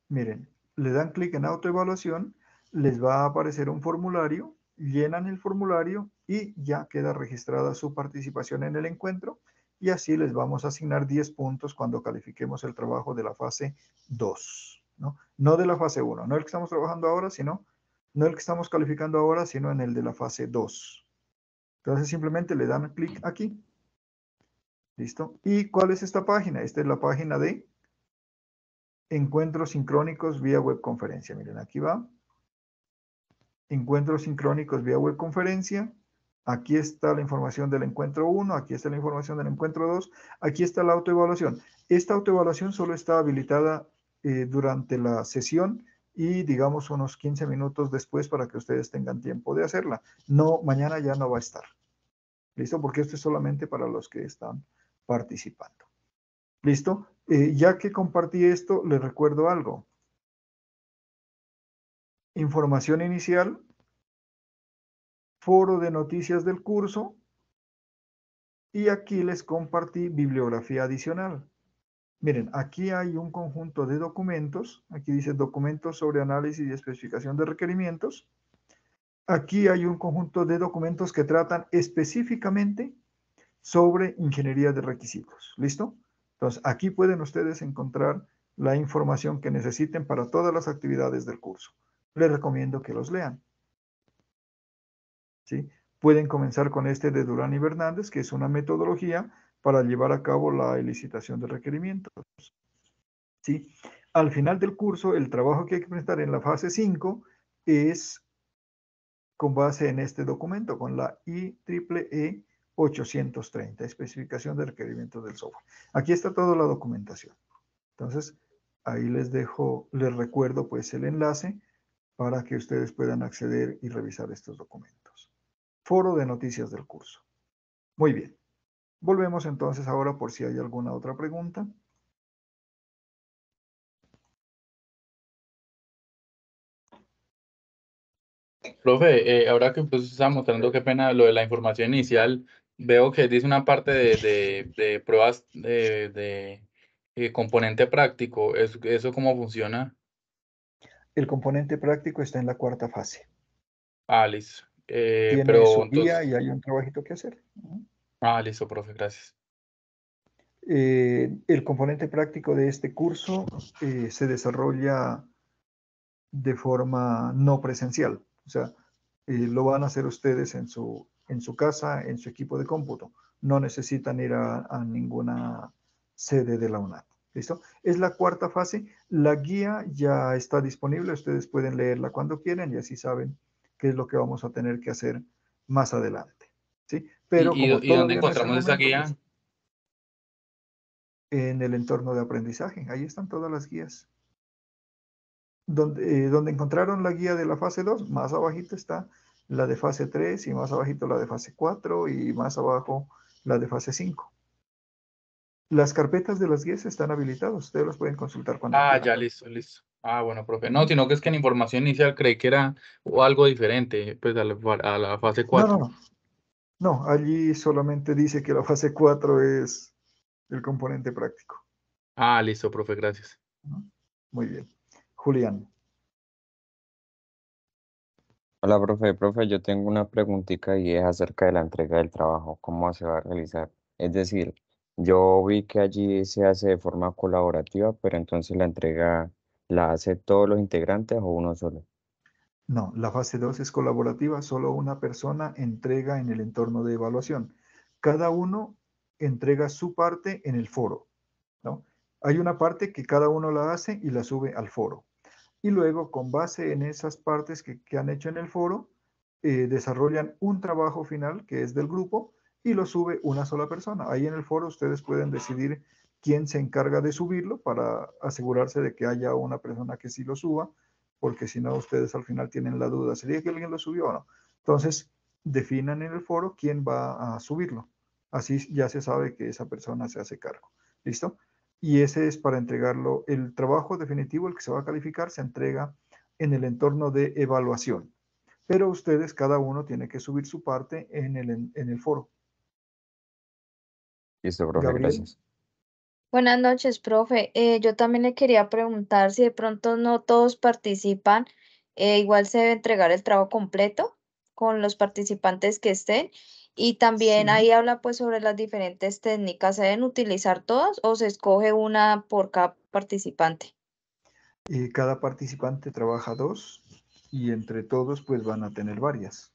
A: Miren, le dan clic en autoevaluación, les va a aparecer un formulario, llenan el formulario y ya queda registrada su participación en el encuentro y así les vamos a asignar 10 puntos cuando califiquemos el trabajo de la fase 2, ¿no? No de la fase 1, no el que estamos trabajando ahora, sino, no el que estamos calificando ahora, sino en el de la fase 2. Entonces simplemente le dan clic aquí. ¿Listo? ¿Y cuál es esta página? Esta es la página de encuentros sincrónicos vía webconferencia. Miren, aquí va. Encuentros sincrónicos vía webconferencia. Aquí está la información del encuentro 1, aquí está la información del encuentro 2, aquí está la autoevaluación. Esta autoevaluación solo está habilitada durante la sesión y digamos unos 15 minutos después para que ustedes tengan tiempo de hacerla. No, mañana ya no va a estar. ¿Listo? Porque esto es solamente para los que están participando. ¿Listo? Ya que compartí esto, les recuerdo algo. Información inicial, foro de noticias del curso, y aquí les compartí bibliografía adicional. Miren, aquí hay un conjunto de documentos, aquí dice documentos sobre análisis y especificación de requerimientos. Aquí hay un conjunto de documentos que tratan específicamente sobre ingeniería de requisitos. ¿Listo? Entonces, aquí pueden ustedes encontrar la información que necesiten para todas las actividades del curso. Les recomiendo que los lean. ¿Sí? Pueden comenzar con este de Durán y Fernández, que es una metodología para llevar a cabo la elicitación de requerimientos. ¿Sí? Al final del curso, el trabajo que hay que presentar en la fase 5 es con base en este documento, con la IEEE 830, especificación de requerimientos del software. Aquí está toda la documentación. Entonces, ahí les dejo, les recuerdo pues el enlace para que ustedes puedan acceder y revisar estos documentos. Foro de noticias del curso. Muy bien. Volvemos entonces ahora por si hay alguna otra pregunta.
G: Profe, ahora que pues está mostrando qué pena lo de la información inicial, veo que dice una parte de pruebas de componente práctico. ¿Eso cómo funciona?
A: El componente práctico está en la cuarta fase.
G: Ah, listo.
A: Tiene
G: Pero
A: su guía
G: entonces,
A: y hay un trabajito que hacer.
G: listo, profe, gracias.
A: El componente práctico de este curso se desarrolla de forma no presencial. O sea, lo van a hacer ustedes en su casa, en su equipo de cómputo. No necesitan ir a ninguna sede de la UNAM. ¿Listo? Es la cuarta fase. La guía ya está disponible. Ustedes pueden leerla cuando quieran y así saben qué es lo que vamos a tener que hacer más adelante. ¿Sí? Pero como
G: ¿Y dónde
A: todavía no es el
G: encontramos esa
A: momento,
G: guía?
A: pues, en el entorno de aprendizaje. Ahí están todas las guías. Donde encontraron la guía de la fase 2, más abajito está la de fase 3 y más abajito la de fase 4 y más abajo la de fase 5. Las carpetas de las guías están habilitadas, ustedes las pueden consultar cuando quieran.
G: Ya, listo, listo. Bueno, profe. No, sino que es que en información inicial creí que era algo diferente, pues a la fase
A: No,
G: 4.
A: no, no. No, allí solamente dice que la fase 4 es el componente práctico.
G: Listo, profe, gracias.
A: Muy bien. Julián.
D: Hola, profe, yo tengo una preguntita y es acerca de la entrega del trabajo, cómo se va a realizar. Es decir, yo vi que allí se hace de forma colaborativa, pero entonces la entrega la hace todos los integrantes o uno solo.
A: No, la fase 2 es colaborativa, solo una persona entrega en el entorno de evaluación. Cada uno entrega su parte en el foro, ¿no? Hay una parte que cada uno la hace y la sube al foro. Y luego, con base en esas partes que han hecho en el foro, desarrollan un trabajo final que es del grupo y lo sube una sola persona. Ahí en el foro ustedes pueden decidir quién se encarga de subirlo para asegurarse de que haya una persona que sí lo suba, porque si no ustedes al final tienen la duda, ¿sería que alguien lo subió o no? Entonces, definan en el foro quién va a subirlo. Así ya se sabe que esa persona se hace cargo. ¿Listo? Y ese es para entregarlo. El trabajo definitivo, el que se va a calificar, se entrega en el entorno de evaluación. Pero ustedes, cada uno tiene que subir su parte en el foro.
D: Listo, profe,
A: Gabriel.
D: gracias.
H: Buenas noches, profe. Yo también le quería preguntar si de pronto no todos participan, igual se debe entregar el trabajo completo con los participantes que estén. Y también
A: Sí.
H: ahí habla pues sobre las diferentes técnicas. ¿Se deben utilizar todas o se escoge una por cada participante?
A: Cada participante trabaja dos y entre todos pues van a tener varias.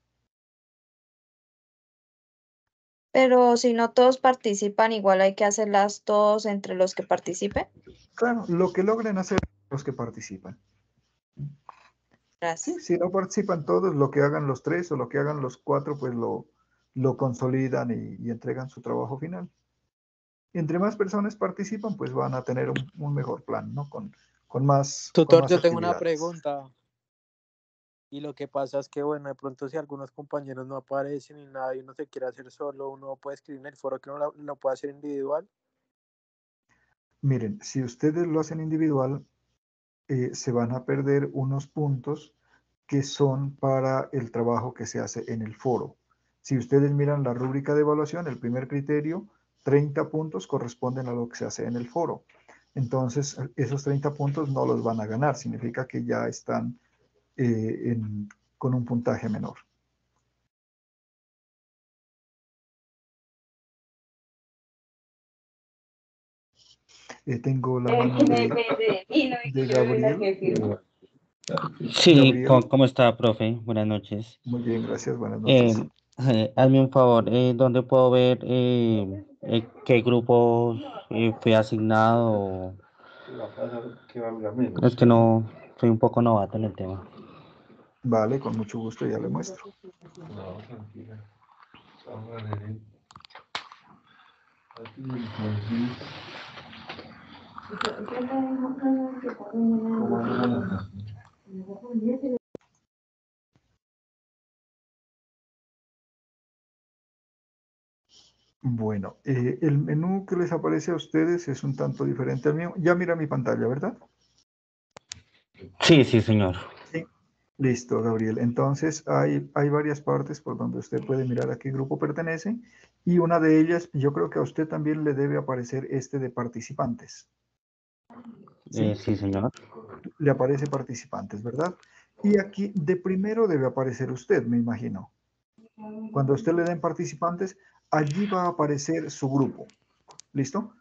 H: Pero si no todos participan, igual hay que hacerlas todos entre los que participen.
A: Claro, lo que logren hacer los que participan. Sí,
H: Gracias.
A: si no participan todos, lo que hagan los tres o lo que hagan los cuatro, pues lo consolidan y entregan su trabajo final. Entre más personas participan, pues van a tener un mejor plan, ¿no? Con más
I: Tutor, yo tengo una
A: actividades.
I: pregunta. Y lo que pasa es que, bueno, de pronto si algunos compañeros no aparecen y nada y uno se quiere hacer solo, uno puede escribir en el foro que uno lo puede hacer individual.
A: Miren, si ustedes lo hacen individual, se van a perder unos puntos que son para el trabajo que se hace en el foro. Si ustedes miran la rúbrica de evaluación, el primer criterio, 30 puntos corresponden a lo que se hace en el foro. Entonces, esos 30 puntos no los van a ganar, significa que ya están con un puntaje menor. Tengo la mano de Gabriel.
J: Sí,
A: Gabriel,
J: ¿cómo está, profe? Buenas noches.
A: muy bien, gracias, buenas
J: Eh,
A: noches.
J: Hazme un favor, ¿dónde puedo ver qué grupo fui asignado? Es que no, soy un poco novato en el tema.
A: Vale, con mucho gusto ya le muestro.
G: No, tranquila. Vamos a ver.
A: Bueno, el menú que les aparece a ustedes es un tanto diferente al mío. Ya mira mi pantalla, ¿verdad?
J: Sí, sí, señor.
A: Sí. Listo, Gabriel. Entonces hay varias partes por donde usted puede mirar a qué grupo pertenece y una de ellas, yo creo que a usted también le debe aparecer este de participantes. ¿Sí?
J: Sí, señor.
A: Le aparece participantes, ¿verdad? Y aquí de primero debe aparecer usted, me imagino. Cuando a usted le den participantes, allí va a aparecer su grupo. ¿Listo?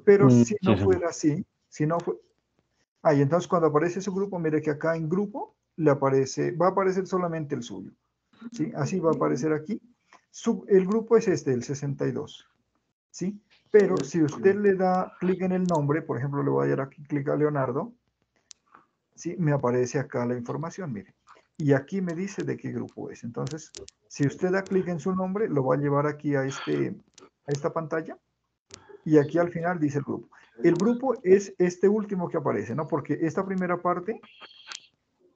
A: Pero si
J: Sí,
A: no
J: señor.
A: fuera así, si no fue... Ah, y entonces cuando aparece su grupo, mire que acá en grupo le aparece, va a aparecer solamente el suyo. ¿Sí? Así va a aparecer aquí. El grupo es este, el 62. ¿Sí? Pero si usted le da clic en el nombre, por ejemplo, le voy a dar aquí clic a Leonardo, ¿sí? Me aparece acá la información, mire. Y aquí me dice de qué grupo es. Entonces, si usted da clic en su nombre, lo va a llevar aquí a esta pantalla y aquí al final dice el grupo. El grupo es este último que aparece, ¿no? Porque esta primera parte,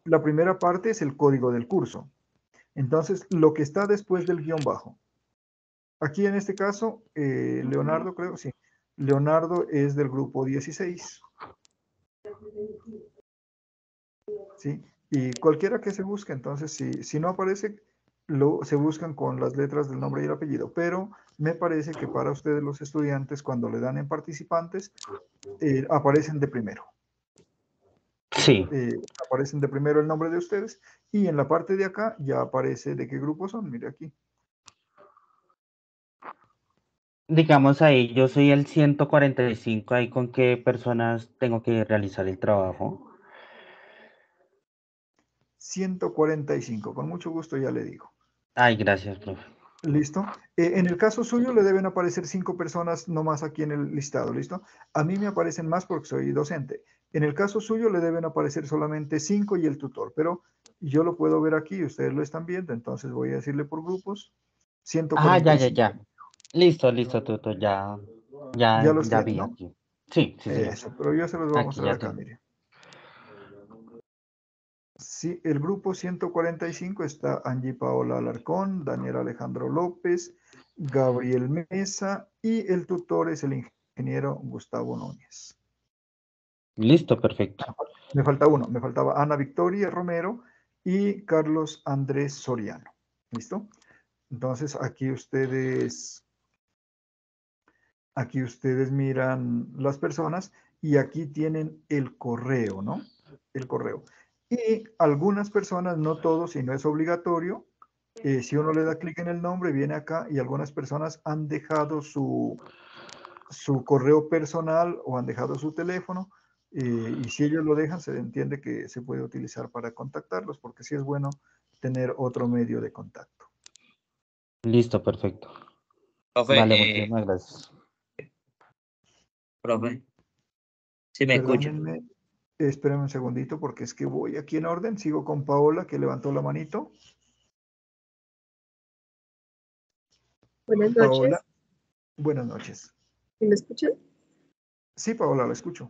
A: la primera parte es el código del curso. Entonces, lo que está después del guión bajo. Aquí en este caso, Leonardo, creo, sí. Leonardo es del grupo 16. ¿Sí? Y cualquiera que se busque, entonces, si no aparece, se buscan con las letras del nombre y el apellido. Pero me parece que para ustedes los estudiantes, cuando le dan en participantes, aparecen de primero.
J: Sí.
A: Aparecen de primero el nombre de ustedes y en la parte de acá ya aparece de qué grupo son. Mire aquí.
J: Digamos ahí, yo soy el 145, ahí con qué personas tengo que realizar el trabajo.
A: 145. Con mucho gusto ya le digo.
J: Ay, gracias, profe.
A: ¿Listo? En el caso suyo le deben aparecer 5 personas nomás aquí en el listado, ¿listo? A mí me aparecen más porque soy docente. En el caso suyo le deben aparecer solamente 5 y el tutor, pero yo lo puedo ver aquí, ustedes lo están viendo, entonces voy a decirle por grupos,
J: Ah, ya, ya,
A: 145.
J: ya. Listo, listo, tutor, ya,
A: Ya
J: ya,
A: los
J: ya
A: tiene,
J: vi
A: ¿no?
J: aquí. Sí, sí, señor.
A: Eso, pero yo se los voy a
J: Aquí
A: mostrar
J: ya
A: acá,
J: tengo.
A: mire. Sí, el grupo 145 está Angie Paola Alarcón, Daniel Alejandro López, Gabriel Mesa y el tutor es el ingeniero Gustavo Núñez.
J: Listo, perfecto.
A: Me falta uno, me faltaba Ana Victoria Romero y Carlos Andrés Soriano. ¿Listo? Entonces aquí ustedes miran las personas y aquí tienen el correo, ¿no? El correo. Y algunas personas, no todos, y no es obligatorio, si uno le da clic en el nombre, viene acá y algunas personas han dejado su correo personal o han dejado su teléfono y si ellos lo dejan, se entiende que se puede utilizar para contactarlos, porque sí es bueno tener otro medio de contacto.
J: Listo, perfecto.
F: Profe,
J: Vale, muchísimas gracias.
F: profe, si me escucha.
A: Perdónenme, espérenme un segundito, porque es que voy aquí en orden, sigo con Paola, que levantó la manito.
K: Buenas
A: Paola,
K: noches,
A: buenas noches.
K: ¿sí me escuchan?
A: Sí, Paola, la escucho.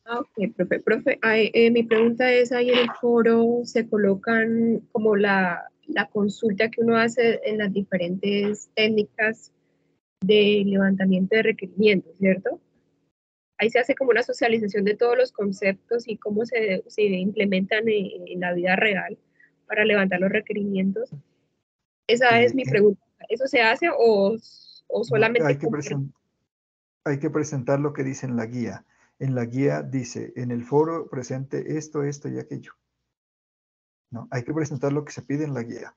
K: Ah, ok, profe. Profe, mi pregunta es, ahí en el foro se colocan como la consulta que uno hace en las diferentes técnicas de levantamiento de requerimientos, ¿cierto? Ahí se hace como una socialización de todos los conceptos y cómo se implementan en la vida real para levantar los requerimientos. Esa es mi pregunta. ¿Eso se hace o
A: No,
K: solamente como...
A: hay que presentar lo que dice en la guía. En la guía dice, en el foro presente esto, esto y aquello. ¿No? Hay que presentar lo que se pide en la guía.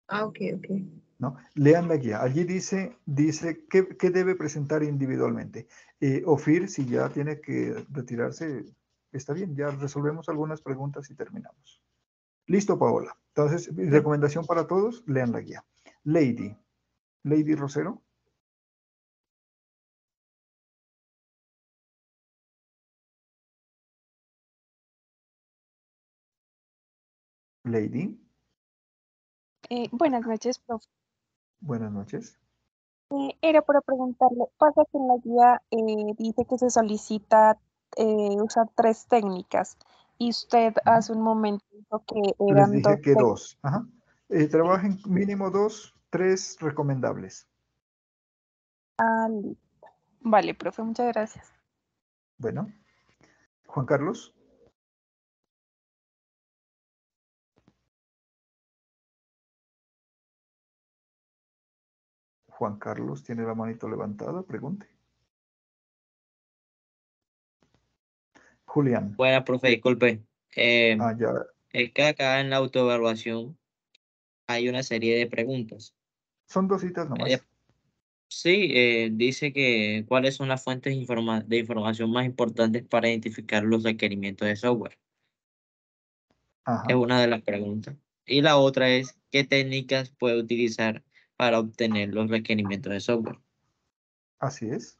K: Ah, ok, ok.
A: ¿No? Lean la guía. Allí dice qué debe presentar individualmente. Ofir, si ya tiene que retirarse, está bien, ya resolvemos algunas preguntas y terminamos. Listo, Paola. Entonces, mi recomendación para todos, lean la guía. Lady Rosero. Lady,
L: Buenas noches, profe.
A: buenas noches.
L: Era para preguntarle, pasa que en la guía dice que se solicita usar 3 técnicas y usted hace un momento dijo que
A: Les
L: eran
A: dije
L: 2
A: que
L: técnicas.
A: 2. Ajá. Trabajen mínimo 2, 3 recomendables.
L: Listo. Vale, profe, muchas gracias.
A: Bueno, Juan Carlos. Juan Carlos tiene la manito levantada, pregunte. Julián.
F: Buena, profe, disculpe.
A: Ya.
F: Es que acá en la autoevaluación hay una serie de preguntas.
A: Son 2 citas nomás.
F: Sí, dice que cuáles son las fuentes de información más importantes para identificar los requerimientos de software.
A: Ajá.
F: Es una de las preguntas. Y la otra es, ¿qué técnicas puede utilizar para obtener los requerimientos de software?
A: Así es.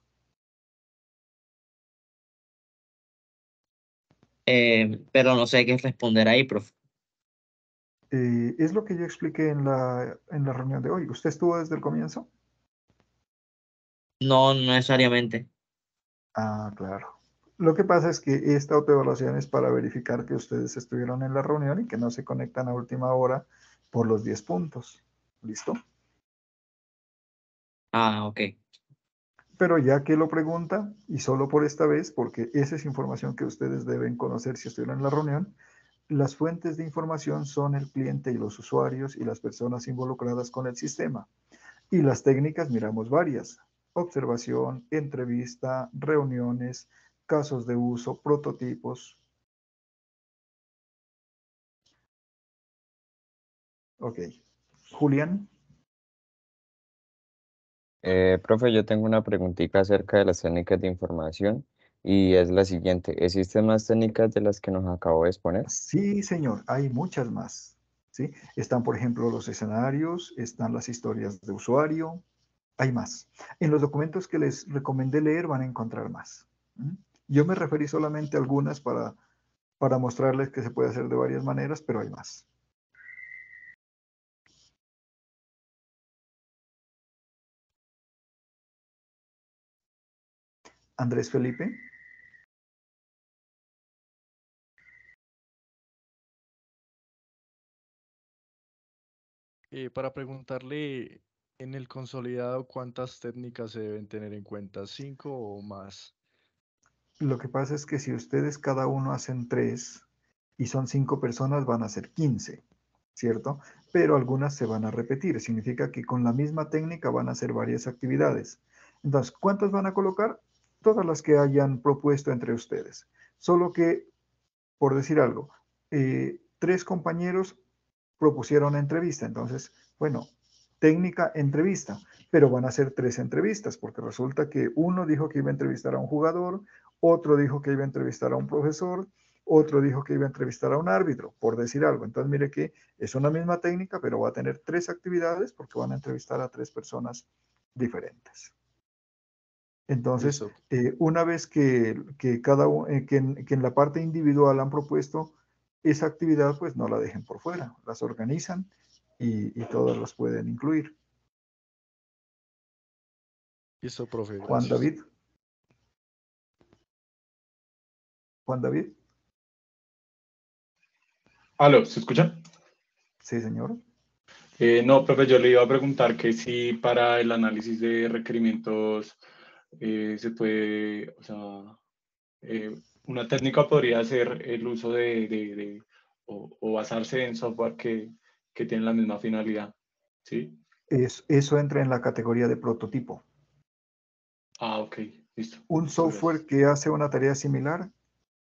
F: Pero no sé qué responder ahí, profe.
A: Es lo que yo expliqué en la reunión de hoy. ¿Usted estuvo desde el comienzo?
F: No necesariamente.
A: Claro. Lo que pasa es que esta autoevaluación es para verificar que ustedes estuvieron en la reunión y que no se conectan a última hora por los 10 puntos. ¿Listo?
F: Ok.
A: Pero ya que lo pregunta, y solo por esta vez, porque esa es información que ustedes deben conocer si estuvieron en la reunión, las fuentes de información son el cliente y los usuarios y las personas involucradas con el sistema. Y las técnicas miramos varias: observación, entrevista, reuniones, casos de uso, prototipos. Ok. Julián.
D: Profe, yo tengo una preguntita acerca de las técnicas de información y es la siguiente. ¿Existen más técnicas de las que nos acabo de exponer?
A: Sí, señor, hay muchas más. ¿Sí? Están, por ejemplo, los escenarios, están las historias de usuario, hay más. En los documentos que les recomendé leer van a encontrar más. Yo me referí solamente a algunas para mostrarles que se puede hacer de varias maneras, pero hay más. Andrés Felipe.
M: Para preguntarle en el consolidado cuántas técnicas se deben tener en cuenta, 5 o más.
A: Lo que pasa es que si ustedes cada uno hacen 3 y son 5 personas, van a ser 15, ¿cierto? Pero algunas se van a repetir. Significa que con la misma técnica van a hacer varias actividades. Entonces, ¿cuántas van a colocar? Todas las que hayan propuesto entre ustedes. Solo que, por decir algo, 3 compañeros propusieron entrevista. Entonces, bueno, técnica entrevista, pero van a ser 3 entrevistas, porque resulta que uno dijo que iba a entrevistar a un jugador, otro dijo que iba a entrevistar a un profesor, otro dijo que iba a entrevistar a un árbitro, por decir algo. Entonces, mire que es una misma técnica, pero va a tener 3 actividades porque van a entrevistar a 3 personas diferentes. Entonces, una vez que en la parte individual han propuesto esa actividad, pues no la dejen por fuera, las organizan y todas las pueden incluir.
M: Listo, profe,
A: Juan
M: gracias.
A: David. Juan David.
G: ¿Aló? ¿Se escucha?
A: Sí, señor.
G: No, profe, yo le iba a preguntar que si para el análisis de requerimientos se puede, o sea, una técnica podría ser el uso o basarse en software que tienen la misma finalidad, ¿sí?
A: Eso entra en la categoría de prototipo.
G: Ok, listo.
A: Un
G: Muchas
A: software
G: gracias.
A: que hace una tarea similar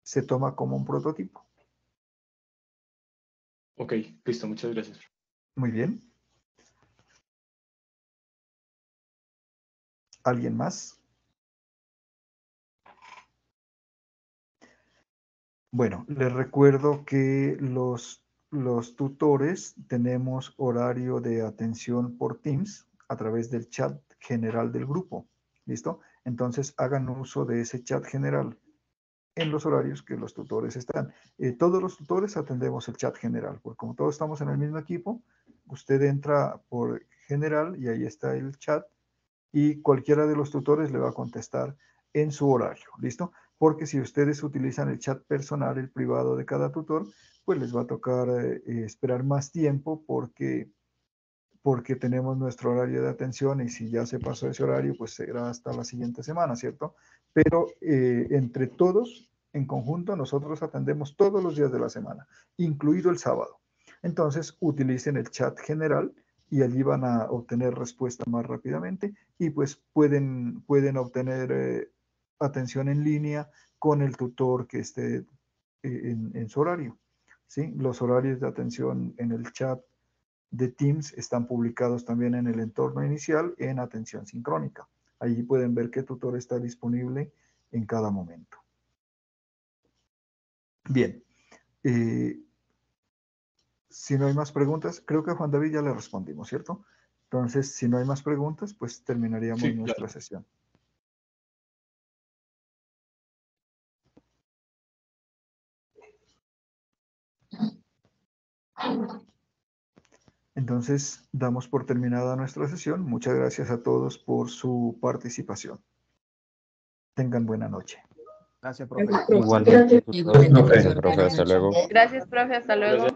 A: se toma como un prototipo.
G: Ok, listo, muchas gracias.
A: Muy bien. ¿Alguien más? Bueno, les recuerdo que los tutores tenemos horario de atención por Teams a través del chat general del grupo. ¿Listo? Entonces hagan uso de ese chat general. en los horarios que los tutores están. Todos los tutores atendemos el chat general, porque como todos estamos en el mismo equipo, usted entra por general y ahí está el chat y cualquiera de los tutores le va a contestar en su horario, ¿listo? Porque si ustedes utilizan el chat personal, el privado de cada tutor, pues les va a tocar esperar más tiempo porque tenemos nuestro horario de atención y si ya se pasó ese horario, pues será hasta la siguiente semana, ¿cierto? Pero entre todos, en conjunto, nosotros atendemos todos los días de la semana, incluido el sábado. Entonces, utilicen el chat general y allí van a obtener respuesta más rápidamente y pues pueden obtener atención en línea con el tutor que esté en su horario, ¿sí? Los horarios de atención en el chat de Teams están publicados también en el entorno inicial en atención sincrónica. Allí pueden ver qué tutor está disponible en cada momento. Bien. Si no hay más preguntas, creo que a Juan David ya le respondimos, ¿cierto? Entonces, si no hay más preguntas, pues terminaríamos
G: Sí,
A: nuestra
G: claro.
A: sesión. Entonces, damos por terminada nuestra sesión. Muchas gracias a todos por su participación. Tengan buena noche.
I: Gracias, profe.
K: Gracias, profe.
J: Igualmente, tutor.
D: Gracias, profe. Hasta luego.
B: Gracias, profe. Hasta luego.